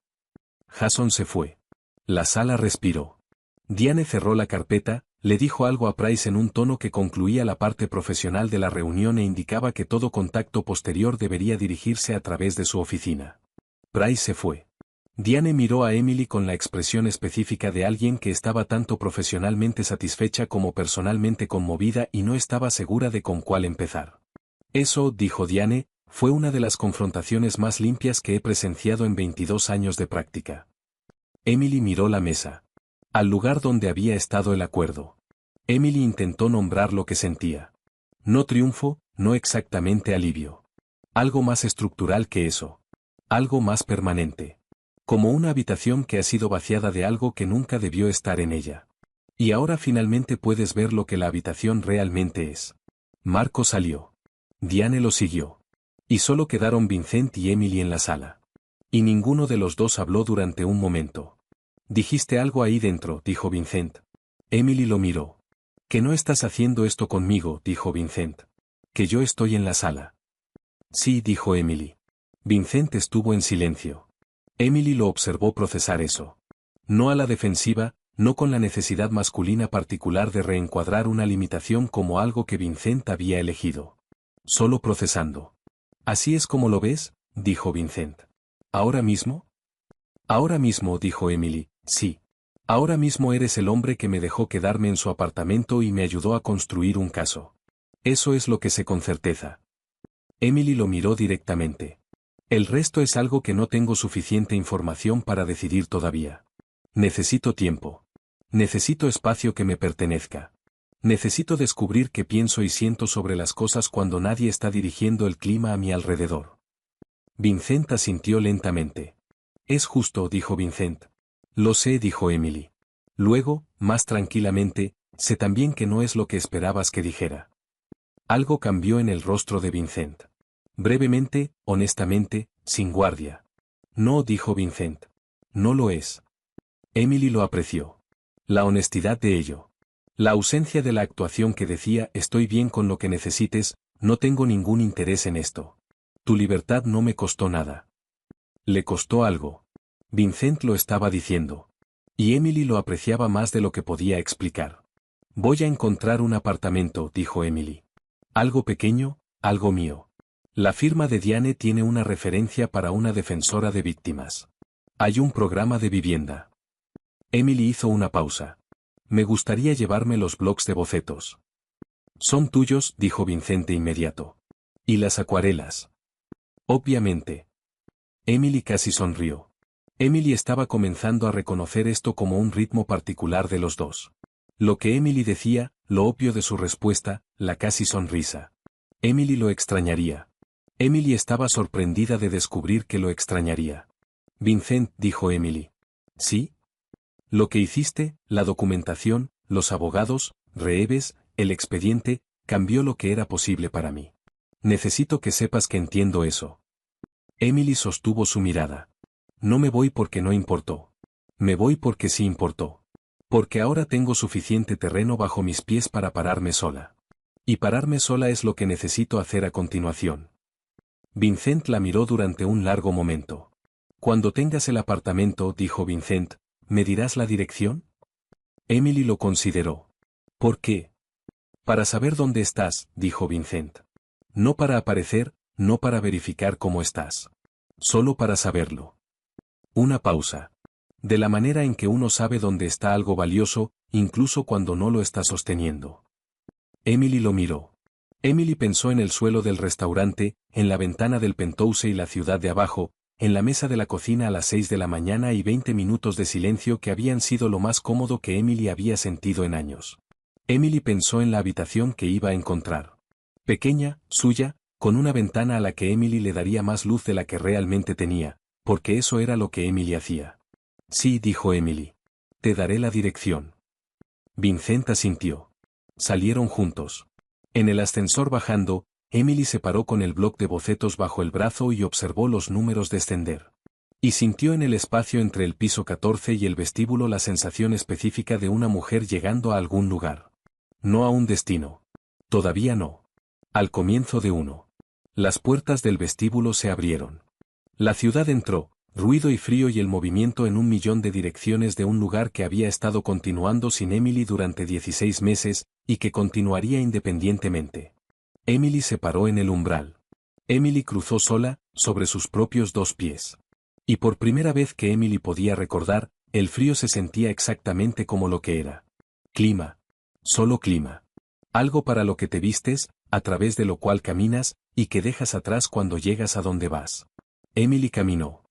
Jason se fue. La sala respiró. Diane cerró la carpeta, le dijo algo a Price en un tono que concluía la parte profesional de la reunión e indicaba que todo contacto posterior debería dirigirse a través de su oficina. Price se fue. Diane miró a Emily con la expresión específica de alguien que estaba tanto profesionalmente satisfecha como personalmente conmovida y no estaba segura de con cuál empezar. Eso, dijo Diane, fue una de las confrontaciones más limpias que he presenciado en 22 años de práctica. Emily miró la mesa. Al lugar donde había estado el acuerdo. Emily intentó nombrar lo que sentía. No triunfo, no exactamente alivio. Algo más estructural que eso. Algo más permanente. Como una habitación que ha sido vaciada de algo que nunca debió estar en ella. Y ahora finalmente puedes ver lo que la habitación realmente es. Marco salió. Diane lo siguió. Y solo quedaron Vincent y Emily en la sala. Y ninguno de los dos habló durante un momento. Dijiste algo ahí dentro, dijo Vincent. Emily lo miró. Que no estás haciendo esto conmigo, dijo Vincent. Que yo estoy en la sala. Sí, dijo Emily. Vincent estuvo en silencio. Emily lo observó procesar eso. No a la defensiva, no con la necesidad masculina particular de reencuadrar una limitación como algo que Vincent había elegido. Solo procesando. ¿Así es como lo ves?, dijo Vincent. ¿Ahora mismo? Ahora mismo, dijo Emily, sí. Ahora mismo eres el hombre que me dejó quedarme en su apartamento y me ayudó a construir un caso. Eso es lo que sé con certeza. Emily lo miró directamente. El resto es algo que no tengo suficiente información para decidir todavía. Necesito tiempo. Necesito espacio que me pertenezca. Necesito descubrir qué pienso y siento sobre las cosas cuando nadie está dirigiendo el clima a mi alrededor. Vincent asintió lentamente. Es justo, dijo Vincent. Lo sé, dijo Emily. Luego, más tranquilamente, sé también que no es lo que esperabas que dijera. Algo cambió en el rostro de Vincent. Brevemente, honestamente, sin guardia. No, dijo Vincent. No lo es. Emily lo apreció. La honestidad de ello. La ausencia de la actuación que decía estoy bien con lo que necesites, no tengo ningún interés en esto. Tu libertad no me costó nada. Le costó algo. Vincent lo estaba diciendo. Y Emily lo apreciaba más de lo que podía explicar. Voy a encontrar un apartamento, dijo Emily. Algo pequeño, algo mío. La firma de Diane tiene una referencia para una defensora de víctimas. Hay un programa de vivienda. Emily hizo una pausa. Me gustaría llevarme los blocs de bocetos. Son tuyos, dijo Vincent de inmediato. ¿Y las acuarelas? Obviamente. Emily casi sonrió. Emily estaba comenzando a reconocer esto como un ritmo particular de los dos. Lo que Emily decía, lo obvio de su respuesta, la casi sonrisa. Emily lo extrañaría. Emily estaba sorprendida de descubrir que lo extrañaría. Vincent, dijo Emily. ¿Sí? Lo que hiciste, la documentación, los abogados, Reeves, el expediente, cambió lo que era posible para mí. Necesito que sepas que entiendo eso. Emily sostuvo su mirada. No me voy porque no importó. Me voy porque sí importó. Porque ahora tengo suficiente terreno bajo mis pies para pararme sola. Y pararme sola es lo que necesito hacer a continuación. Vincent la miró durante un largo momento. Cuando tengas el apartamento, dijo Vincent, ¿me dirás la dirección? Emily lo consideró. ¿Por qué? Para saber dónde estás, dijo Vincent. No para aparecer, no para verificar cómo estás. Solo para saberlo. Una pausa. De la manera en que uno sabe dónde está algo valioso, incluso cuando no lo está sosteniendo. Emily lo miró. Emily pensó en el suelo del restaurante, en la ventana del penthouse y la ciudad de abajo, en la mesa de la cocina a las 6 de la mañana y 20 minutos de silencio que habían sido lo más cómodo que Emily había sentido en años. Emily pensó en la habitación que iba a encontrar. Pequeña, suya, con una ventana a la que Emily le daría más luz de la que realmente tenía, porque eso era lo que Emily hacía. Sí, dijo Emily. Te daré la dirección. Vincent asintió. Salieron juntos. En el ascensor bajando, Emily se paró con el bloc de bocetos bajo el brazo y observó los números descender. Y sintió en el espacio entre el piso 14 y el vestíbulo la sensación específica de una mujer llegando a algún lugar. No a un destino. Todavía no. Al comienzo de uno. Las puertas del vestíbulo se abrieron. La ciudad entró, ruido y frío y el movimiento en 1.000.000 de direcciones de un lugar que había estado continuando sin Emily durante 16 meses, y que continuaría independientemente. Emily se paró en el umbral. Emily cruzó sola, sobre sus propios 2 pies. Y por primera vez que Emily podía recordar, el frío se sentía exactamente como lo que era. Clima. Solo clima. Algo para lo que te vistes, a través de lo cual caminas, y que dejas atrás cuando llegas a donde vas. Emily caminó.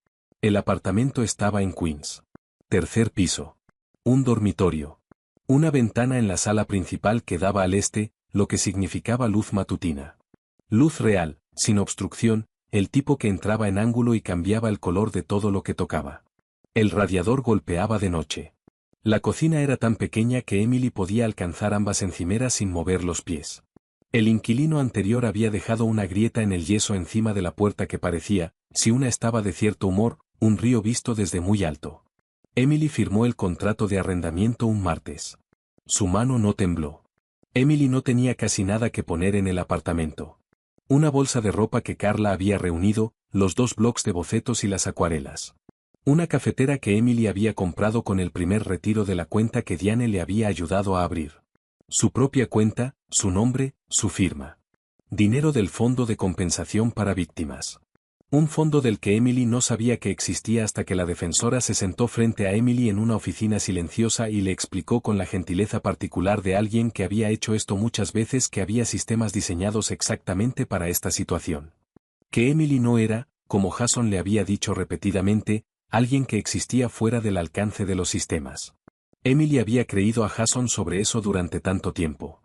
El apartamento estaba en Queens. 3er piso. Un dormitorio. Una ventana en la sala principal que daba al este, lo que significaba luz matutina. Luz real, sin obstrucción, el tipo que entraba en ángulo y cambiaba el color de todo lo que tocaba. El radiador golpeaba de noche. La cocina era tan pequeña que Emily podía alcanzar ambas encimeras sin mover los pies. El inquilino anterior había dejado una grieta en el yeso encima de la puerta que parecía, si una estaba de cierto humor, un río visto desde muy alto. Emily firmó el contrato de arrendamiento un martes. Su mano no tembló. Emily no tenía casi nada que poner en el apartamento. Una bolsa de ropa que Carla había reunido, los 2 blocs de bocetos y las acuarelas. Una cafetera que Emily había comprado con el primer retiro de la cuenta que Diane le había ayudado a abrir. Su propia cuenta, su nombre, su firma. Dinero del Fondo de Compensación para Víctimas. Un fondo del que Emily no sabía que existía hasta que la defensora se sentó frente a Emily en una oficina silenciosa y le explicó con la gentileza particular de alguien que había hecho esto muchas veces que había sistemas diseñados exactamente para esta situación. Que Emily no era, como Jason le había dicho repetidamente, alguien que existía fuera del alcance de los sistemas. Emily había creído a Jason sobre eso durante tanto tiempo.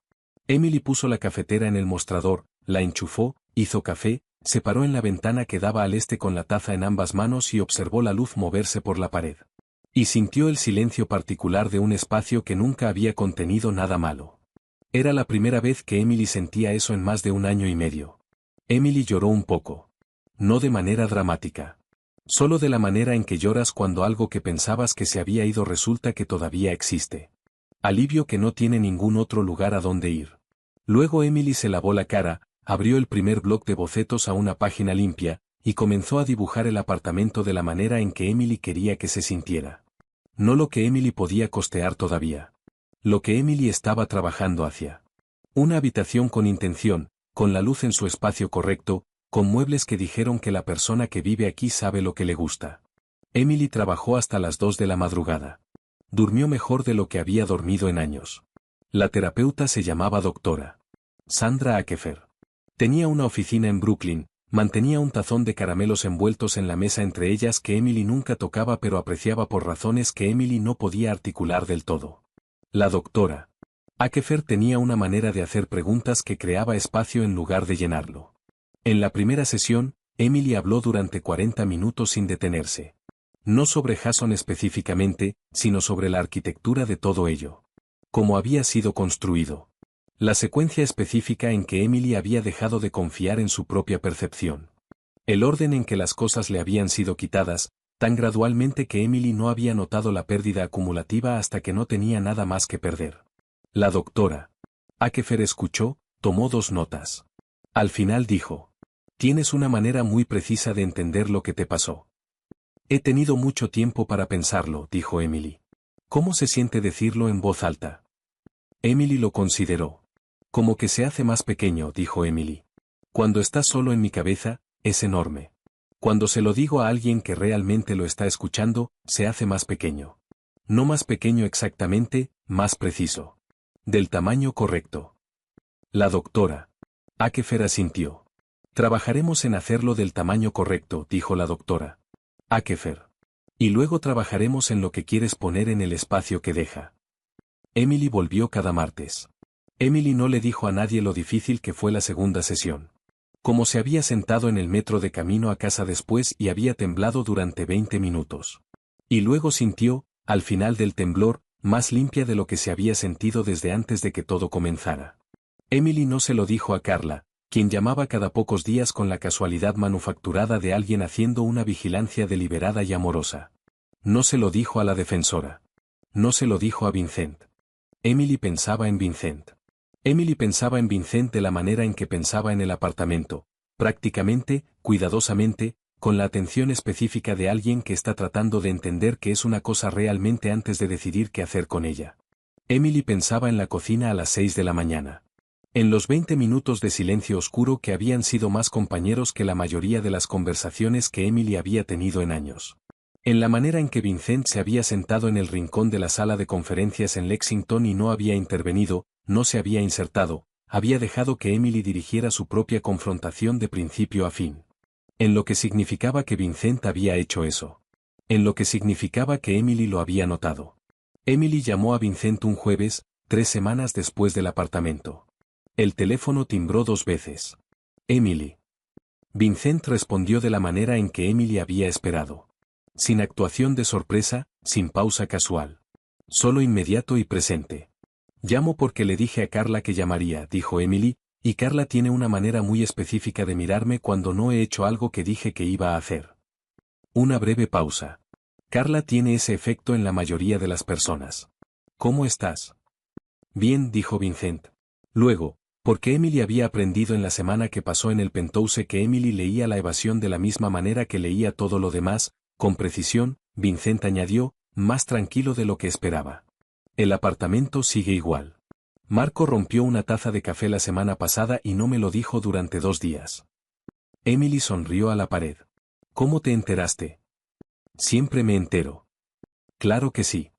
Emily puso la cafetera en el mostrador, la enchufó, hizo café, se paró en la ventana que daba al este con la taza en ambas manos y observó la luz moverse por la pared. Y sintió el silencio particular de un espacio que nunca había contenido nada malo. Era la primera vez que Emily sentía eso en más de 1 año y medio. Emily lloró un poco. No de manera dramática. Solo de la manera en que lloras cuando algo que pensabas que se había ido resulta que todavía existe. Alivio que no tiene ningún otro lugar a donde ir. Luego Emily se lavó la cara, abrió el primer bloc de bocetos a una página limpia, y comenzó a dibujar el apartamento de la manera en que Emily quería que se sintiera. No lo que Emily podía costear todavía. Lo que Emily estaba trabajando hacia. Una habitación con intención, con la luz en su espacio correcto, con muebles que dijeron que la persona que vive aquí sabe lo que le gusta. Emily trabajó hasta las 2 de la madrugada. Durmió mejor de lo que había dormido en años. La terapeuta se llamaba doctora Sandra Akefer. Tenía una oficina en Brooklyn, mantenía un tazón de caramelos envueltos en la mesa entre ellas que Emily nunca tocaba pero apreciaba por razones que Emily no podía articular del todo. La doctora Akefer tenía una manera de hacer preguntas que creaba espacio en lugar de llenarlo. En la primera sesión, Emily habló durante 40 minutos sin detenerse. No sobre Jason específicamente, sino sobre la arquitectura de todo ello. Cómo había sido construido. La secuencia específica en que Emily había dejado de confiar en su propia percepción. El orden en que las cosas le habían sido quitadas, tan gradualmente que Emily no había notado la pérdida acumulativa hasta que no tenía nada más que perder. La doctora Akefer escuchó, tomó 2 notas. Al final dijo: «Tienes una manera muy precisa de entender lo que te pasó». «He tenido mucho tiempo para pensarlo», dijo Emily. «¿Cómo se siente decirlo en voz alta?» Emily lo consideró. «Como que se hace más pequeño», dijo Emily. «Cuando estás solo en mi cabeza, es enorme. Cuando se lo digo a alguien que realmente lo está escuchando, se hace más pequeño. No más pequeño exactamente, más preciso. Del tamaño correcto». La doctora Akefer asintió. «Trabajaremos en hacerlo del tamaño correcto», dijo la doctora Akefer. «Y luego trabajaremos en lo que quieres poner en el espacio que deja». Emily volvió cada martes. Emily no le dijo a nadie lo difícil que fue la segunda sesión. Como se había sentado en el metro de camino a casa después y había temblado durante 20 minutos. Y luego sintió, al final del temblor, más limpia de lo que se había sentido desde antes de que todo comenzara. Emily no se lo dijo a Carla, quien llamaba cada pocos días con la casualidad manufacturada de alguien haciendo una vigilancia deliberada y amorosa. No se lo dijo a la defensora. No se lo dijo a Vincent. Emily pensaba en Vincent. Emily pensaba en Vincent de la manera en que pensaba en el apartamento, prácticamente, cuidadosamente, con la atención específica de alguien que está tratando de entender qué es una cosa realmente antes de decidir qué hacer con ella. Emily pensaba en la cocina a las 6 de la mañana. En los 20 minutos de silencio oscuro que habían sido más compañeros que la mayoría de las conversaciones que Emily había tenido en años. En la manera en que Vincent se había sentado en el rincón de la sala de conferencias en Lexington y no había intervenido, no se había insertado, había dejado que Emily dirigiera su propia confrontación de principio a fin. En lo que significaba que Vincent había hecho eso. En lo que significaba que Emily lo había notado. Emily llamó a Vincent un jueves, 3 semanas después del apartamento. El teléfono timbró 2 veces. «Emily». Vincent respondió de la manera en que Emily había esperado. Sin actuación de sorpresa, sin pausa casual. Solo inmediato y presente. «Llamo porque le dije a Carla que llamaría», dijo Emily, y Carla tiene una manera muy específica de mirarme cuando no he hecho algo que dije que iba a hacer. Una breve pausa. Carla tiene ese efecto en la mayoría de las personas. «¿Cómo estás?» «Bien», dijo Vincent. Luego, porque Emily había aprendido en la semana que pasó en el penthouse que Emily leía la evasión de la misma manera que leía todo lo demás, con precisión, Vincent añadió, más tranquilo de lo que esperaba. «El apartamento sigue igual. Marco rompió una taza de café la semana pasada y no me lo dijo durante 2 días». Emily sonrió a la pared. «¿Cómo te enteraste?» «Siempre me entero». «Claro que sí».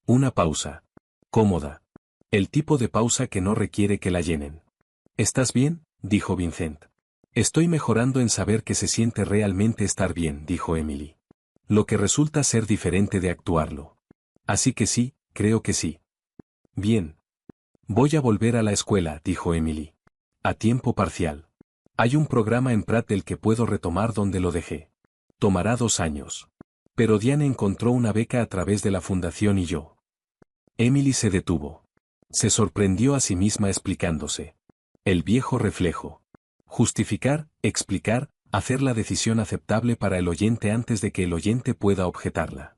Una pausa. Cómoda. El tipo de pausa que no requiere que la llenen. «¿Estás bien?», dijo Vincent. Estoy mejorando en saber que se siente realmente estar bien, dijo Emily. Lo que resulta ser diferente de actuarlo. Así que sí, creo que sí. Bien. Voy a volver a la escuela, dijo Emily. A tiempo parcial. Hay un programa en Pratt del que puedo retomar donde lo dejé. Tomará 2 años. Pero Diane encontró una beca a través de la fundación y yo. Emily se detuvo. Se sorprendió a sí misma explicándose. El viejo reflejo. Justificar, explicar, hacer la decisión aceptable para el oyente antes de que el oyente pueda objetarla.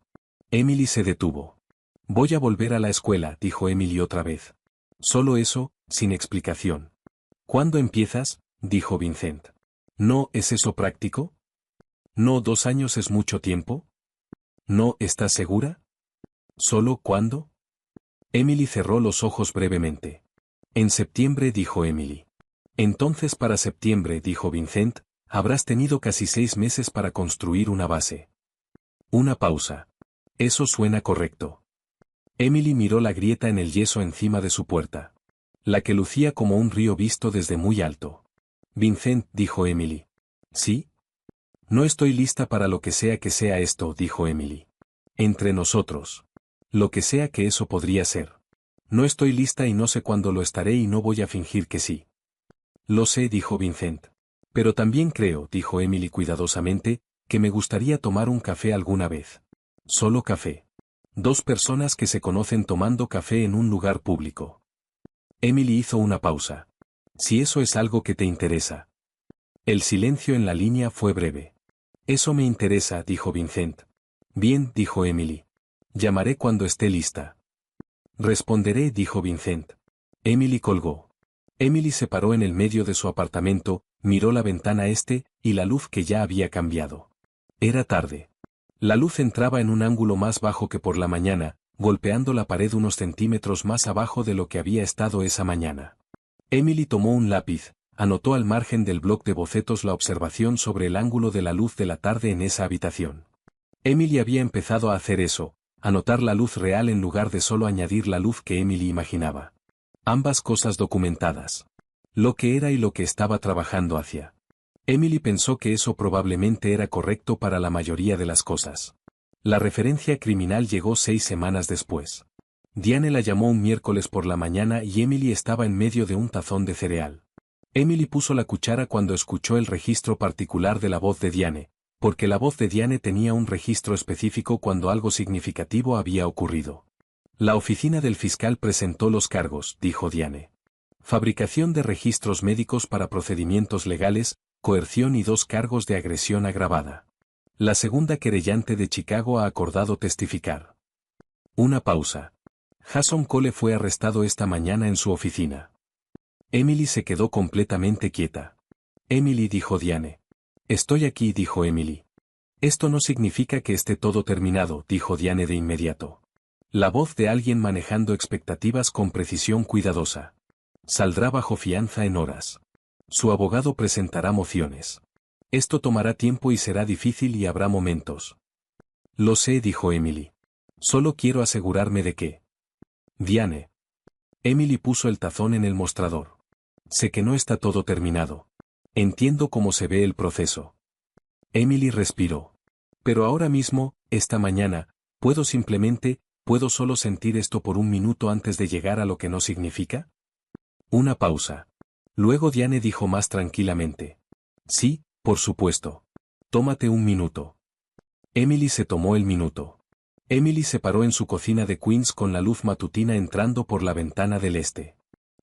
Emily se detuvo. Voy a volver a la escuela, dijo Emily otra vez. Solo eso, sin explicación. ¿Cuándo empiezas?, dijo Vincent. ¿No es eso práctico? ¿No 2 años es mucho tiempo? ¿No estás segura? ¿Solo cuándo? Emily cerró los ojos brevemente. En septiembre, dijo Emily. Entonces para septiembre, dijo Vincent, habrás tenido casi 6 meses para construir una base. Una pausa. Eso suena correcto. Emily miró la grieta en el yeso encima de su puerta. La que lucía como un río visto desde muy alto. Vincent, dijo Emily. ¿Sí? No estoy lista para lo que sea esto, dijo Emily. Entre nosotros. Lo que sea que eso podría ser. No estoy lista y no sé cuándo lo estaré y no voy a fingir que sí. Lo sé, dijo Vincent. Pero también creo, dijo Emily cuidadosamente, que me gustaría tomar un café alguna vez. Solo café. 2 personas que se conocen tomando café en un lugar público. Emily hizo una pausa. Si eso es algo que te interesa. El silencio en la línea fue breve. Eso me interesa, dijo Vincent. Bien, dijo Emily. Llamaré cuando esté lista. Responderé, dijo Vincent. Emily colgó. Emily se paró en el medio de su apartamento, miró la ventana este, y la luz que ya había cambiado. Era tarde. La luz entraba en un ángulo más bajo que por la mañana, golpeando la pared unos centímetros más abajo de lo que había estado esa mañana. Emily tomó un lápiz, anotó al margen del bloc de bocetos la observación sobre el ángulo de la luz de la tarde en esa habitación. Emily había empezado a hacer eso, anotar la luz real en lugar de solo añadir la luz que Emily imaginaba. Ambas cosas documentadas. Lo que era y lo que estaba trabajando hacia. Emily pensó que eso probablemente era correcto para la mayoría de las cosas. La referencia criminal llegó 6 semanas después. Diane la llamó un miércoles por la mañana y Emily estaba en medio de un tazón de cereal. Emily puso la cuchara cuando escuchó el registro particular de la voz de Diane, porque la voz de Diane tenía un registro específico cuando algo significativo había ocurrido. La oficina del fiscal presentó los cargos, dijo Diane. Fabricación de registros médicos para procedimientos legales, coerción y 2 cargos de agresión agravada. La segunda querellante de Chicago ha acordado testificar. Una pausa. Jason Cole fue arrestado esta mañana en su oficina. Emily se quedó completamente quieta. Emily, dijo Diane. Estoy aquí, dijo Emily. Esto no significa que esté todo terminado, dijo Diane de inmediato. La voz de alguien manejando expectativas con precisión cuidadosa. Saldrá bajo fianza en horas. Su abogado presentará mociones. Esto tomará tiempo y será difícil y habrá momentos. Lo sé, dijo Emily. Solo quiero asegurarme de que... Diane. Emily puso el tazón en el mostrador. Sé que no está todo terminado. Entiendo cómo se ve el proceso. Emily respiró. Pero ahora mismo, esta mañana, puedo solo sentir esto por un minuto antes de llegar a lo que no significa. Una pausa. Luego Diane dijo más tranquilamente. Sí, por supuesto. Tómate un minuto. Emily se tomó el minuto. Emily se paró en su cocina de Queens con la luz matutina entrando por la ventana del este.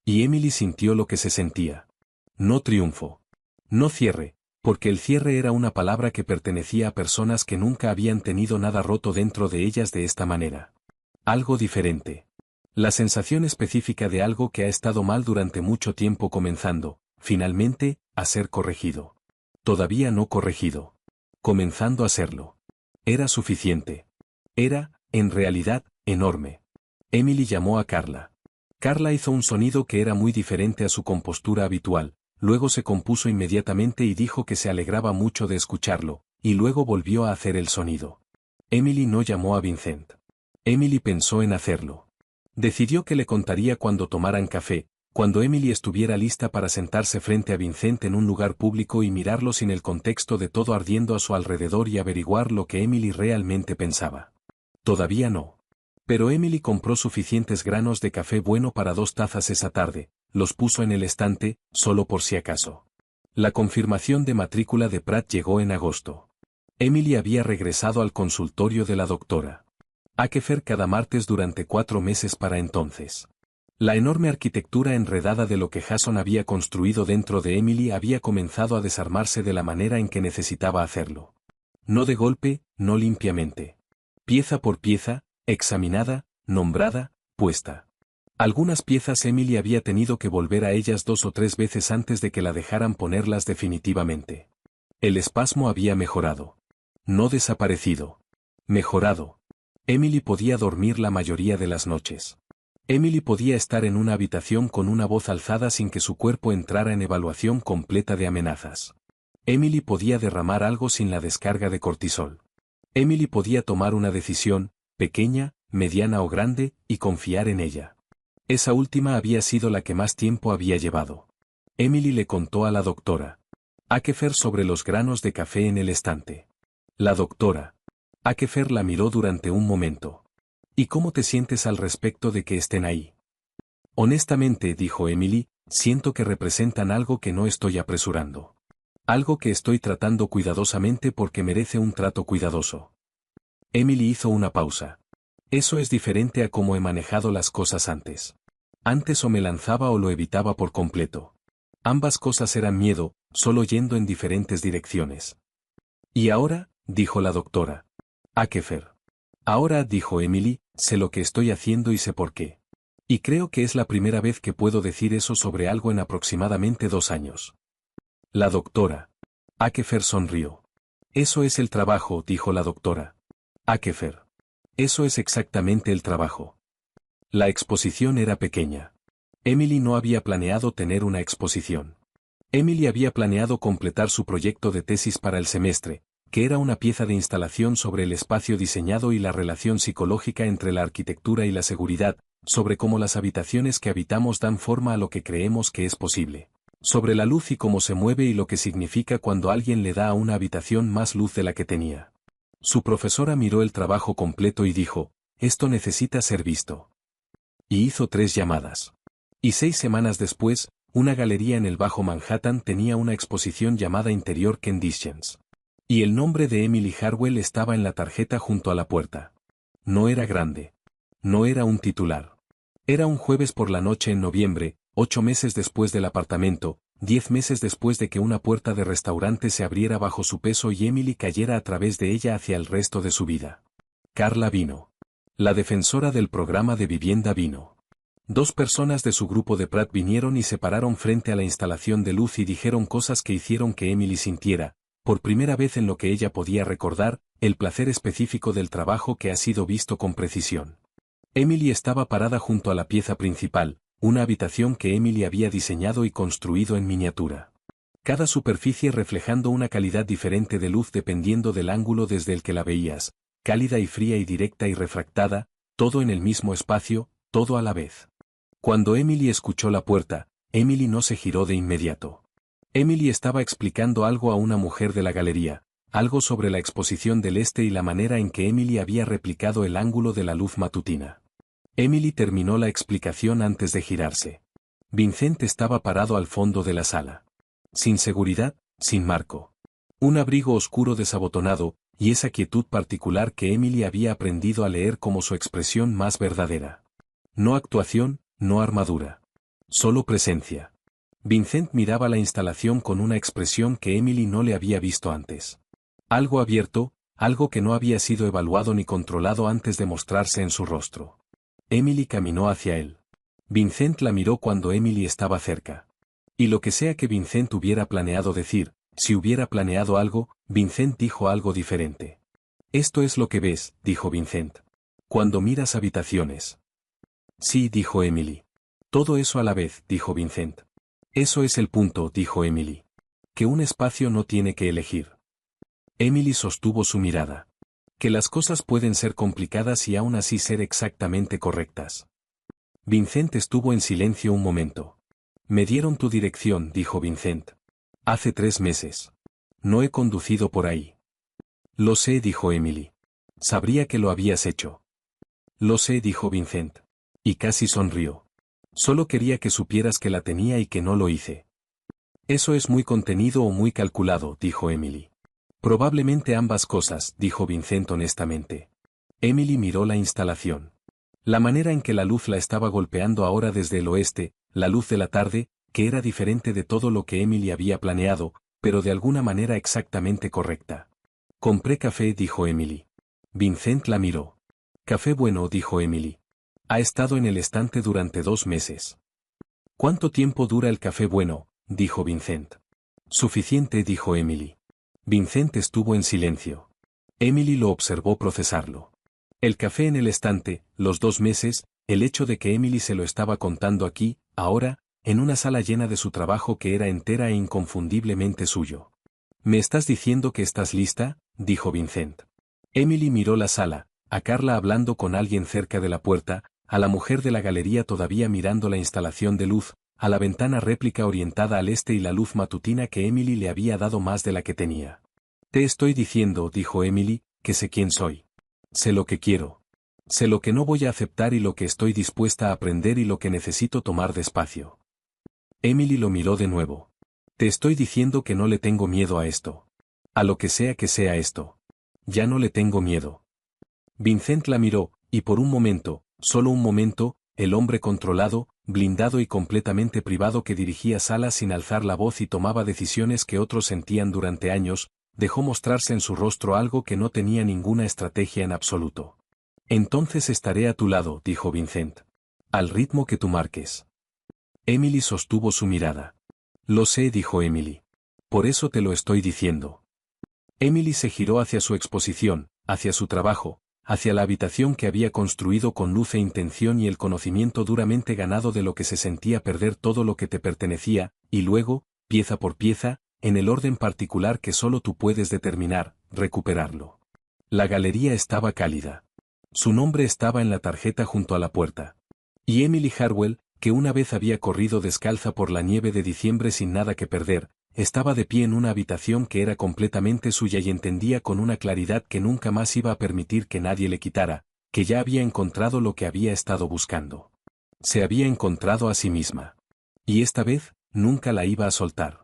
Y Emily sintió lo que se sentía. No triunfo. No cierre, porque el cierre era una palabra que pertenecía a personas que nunca habían tenido nada roto dentro de ellas de esta manera. Algo diferente. La sensación específica de algo que ha estado mal durante mucho tiempo comenzando, finalmente, a ser corregido. Todavía no corregido. Comenzando a serlo. Era suficiente. Era, en realidad, enorme. Emily llamó a Carla. Carla hizo un sonido que era muy diferente a su compostura habitual, luego se compuso inmediatamente y dijo que se alegraba mucho de escucharlo, y luego volvió a hacer el sonido. Emily no llamó a Vincent. Emily pensó en hacerlo. Decidió que le contaría cuando tomaran café, Cuando Emily estuviera lista para sentarse frente a Vincent en un lugar público y mirarlo sin el contexto de todo ardiendo a su alrededor y averiguar lo que Emily realmente pensaba. Todavía no. Pero Emily compró suficientes granos de café bueno para 2 tazas esa tarde, los puso en el estante, solo por si acaso. La confirmación de matrícula de Pratt llegó en agosto. Emily había regresado al consultorio de la doctora Akefer cada martes durante 4 meses para entonces. La enorme arquitectura enredada de lo que Jason había construido dentro de Emily había comenzado a desarmarse de la manera en que necesitaba hacerlo. No de golpe, no limpiamente. Pieza por pieza, examinada, nombrada, puesta. Algunas piezas Emily había tenido que volver a ellas 2 o 3 veces antes de que la dejaran ponerlas definitivamente. El espasmo había mejorado. No desaparecido. Mejorado. Emily podía dormir la mayoría de las noches. Emily podía estar en una habitación con una voz alzada sin que su cuerpo entrara en evaluación completa de amenazas. Emily podía derramar algo sin la descarga de cortisol. Emily podía tomar una decisión, pequeña, mediana o grande, y confiar en ella. Esa última había sido la que más tiempo había llevado. Emily le contó a la doctora Akefer sobre los granos de café en el estante. La doctora Akefer la miró durante un momento. ¿Y cómo te sientes al respecto de que estén ahí? Honestamente, dijo Emily, siento que representan algo que no estoy apresurando. Algo que estoy tratando cuidadosamente porque merece un trato cuidadoso. Emily hizo una pausa. Eso es diferente a cómo he manejado las cosas antes. Antes o me lanzaba o lo evitaba por completo. Ambas cosas eran miedo, solo yendo en diferentes direcciones. ¿Y ahora? Dijo la doctora Akefer. Ahora, dijo Emily, sé lo que estoy haciendo y sé por qué. Y creo que es la primera vez que puedo decir eso sobre algo en aproximadamente 2 años. La doctora Akefer sonrió. Eso es el trabajo, dijo la doctora Akefer. Eso es exactamente el trabajo. La exposición era pequeña. Emily no había planeado tener una exposición. Emily había planeado completar su proyecto de tesis para el semestre, que era una pieza de instalación sobre el espacio diseñado y la relación psicológica entre la arquitectura y la seguridad, sobre cómo las habitaciones que habitamos dan forma a lo que creemos que es posible, sobre la luz y cómo se mueve y lo que significa cuando alguien le da a una habitación más luz de la que tenía. Su profesora miró el trabajo completo y dijo, esto necesita ser visto. Y hizo 3 llamadas. Y 6 semanas después, una galería en el Bajo Manhattan tenía una exposición llamada Interior Conditions. Y el nombre de Emily Harwell estaba en la tarjeta junto a la puerta. No era grande. No era un titular. Era un jueves por la noche en noviembre, 8 meses después del apartamento, 10 meses después de que una puerta de restaurante se abriera bajo su peso y Emily cayera a través de ella hacia el resto de su vida. Carla vino. La defensora del programa de vivienda vino. 2 personas de su grupo de Pratt vinieron y se pararon frente a la instalación de luz y dijeron cosas que hicieron que Emily sintiera, por primera vez en lo que ella podía recordar, el placer específico del trabajo que ha sido visto con precisión. Emily estaba parada junto a la pieza principal, una habitación que Emily había diseñado y construido en miniatura. Cada superficie reflejando una calidad diferente de luz dependiendo del ángulo desde el que la veías, cálida y fría y directa y refractada, todo en el mismo espacio, todo a la vez. Cuando Emily escuchó la puerta, Emily no se giró de inmediato. Emily estaba explicando algo a una mujer de la galería, algo sobre la exposición del este y la manera en que Emily había replicado el ángulo de la luz matutina. Emily terminó la explicación antes de girarse. Vincent estaba parado al fondo de la sala. Sin seguridad, sin marco. Un abrigo oscuro desabotonado, y esa quietud particular que Emily había aprendido a leer como su expresión más verdadera. No actuación, no armadura. Solo presencia. Vincent miraba la instalación con una expresión que Emily no le había visto antes. Algo abierto, algo que no había sido evaluado ni controlado antes de mostrarse en su rostro. Emily caminó hacia él. Vincent la miró cuando Emily estaba cerca. Y lo que sea que Vincent hubiera planeado decir, si hubiera planeado algo, Vincent dijo algo diferente. Esto es lo que ves, dijo Vincent. Cuando miras habitaciones. Sí, dijo Emily. Todo eso a la vez, dijo Vincent. Eso es el punto, dijo Emily. Que un espacio no tiene que elegir. Emily sostuvo su mirada. Que las cosas pueden ser complicadas y aún así ser exactamente correctas. Vincent estuvo en silencio un momento. Me dieron tu dirección, dijo Vincent. Hace 3 meses. No he conducido por ahí. Lo sé, dijo Emily. Sabría que lo habías hecho. Lo sé, dijo Vincent. Y casi sonrió. Solo quería que supieras que la tenía y que no lo hice. Eso es muy contenido o muy calculado, dijo Emily. Probablemente ambas cosas, dijo Vincent honestamente. Emily miró la instalación. La manera en que la luz la estaba golpeando ahora desde el oeste, la luz de la tarde, que era diferente de todo lo que Emily había planeado, pero de alguna manera exactamente correcta. Compré café, dijo Emily. Vincent la miró. Café bueno, dijo Emily. Ha estado en el estante durante 2 meses. ¿Cuánto tiempo dura el café bueno?, dijo Vincent. Suficiente, dijo Emily. Vincent estuvo en silencio. Emily lo observó procesarlo. El café en el estante, los 2 meses, el hecho de que Emily se lo estaba contando aquí, ahora, en una sala llena de su trabajo que era entera e inconfundiblemente suyo. ¿Me estás diciendo que estás lista?, dijo Vincent. Emily miró la sala, a Carla hablando con alguien cerca de la puerta, a la mujer de la galería todavía mirando la instalación de luz, a la ventana réplica orientada al este y la luz matutina que Emily le había dado más de la que tenía. Te estoy diciendo, dijo Emily, que sé quién soy. Sé lo que quiero. Sé lo que no voy a aceptar y lo que estoy dispuesta a aprender y lo que necesito tomar despacio. Emily lo miró de nuevo. Te estoy diciendo que no le tengo miedo a esto. A lo que sea esto. Ya no le tengo miedo. Vincent la miró, y por un momento, solo un momento, el hombre controlado, blindado y completamente privado que dirigía salas sin alzar la voz y tomaba decisiones que otros sentían durante años, dejó mostrarse en su rostro algo que no tenía ninguna estrategia en absoluto. Entonces estaré a tu lado, dijo Vincent. Al ritmo que tú marques. Emily sostuvo su mirada. Lo sé, dijo Emily. Por eso te lo estoy diciendo. Emily se giró hacia su exposición, hacia su trabajo, hacia la habitación que había construido con luz e intención y el conocimiento duramente ganado de lo que se sentía perder todo lo que te pertenecía, y luego, pieza por pieza, en el orden particular que solo tú puedes determinar, recuperarlo. La galería estaba cálida. Su nombre estaba en la tarjeta junto a la puerta. Y Emily Harwell, que una vez había corrido descalza por la nieve de diciembre sin nada que perder, estaba de pie en una habitación que era completamente suya y entendía con una claridad que nunca más iba a permitir que nadie le quitara, que ya había encontrado lo que había estado buscando. Se había encontrado a sí misma. Y esta vez, nunca la iba a soltar.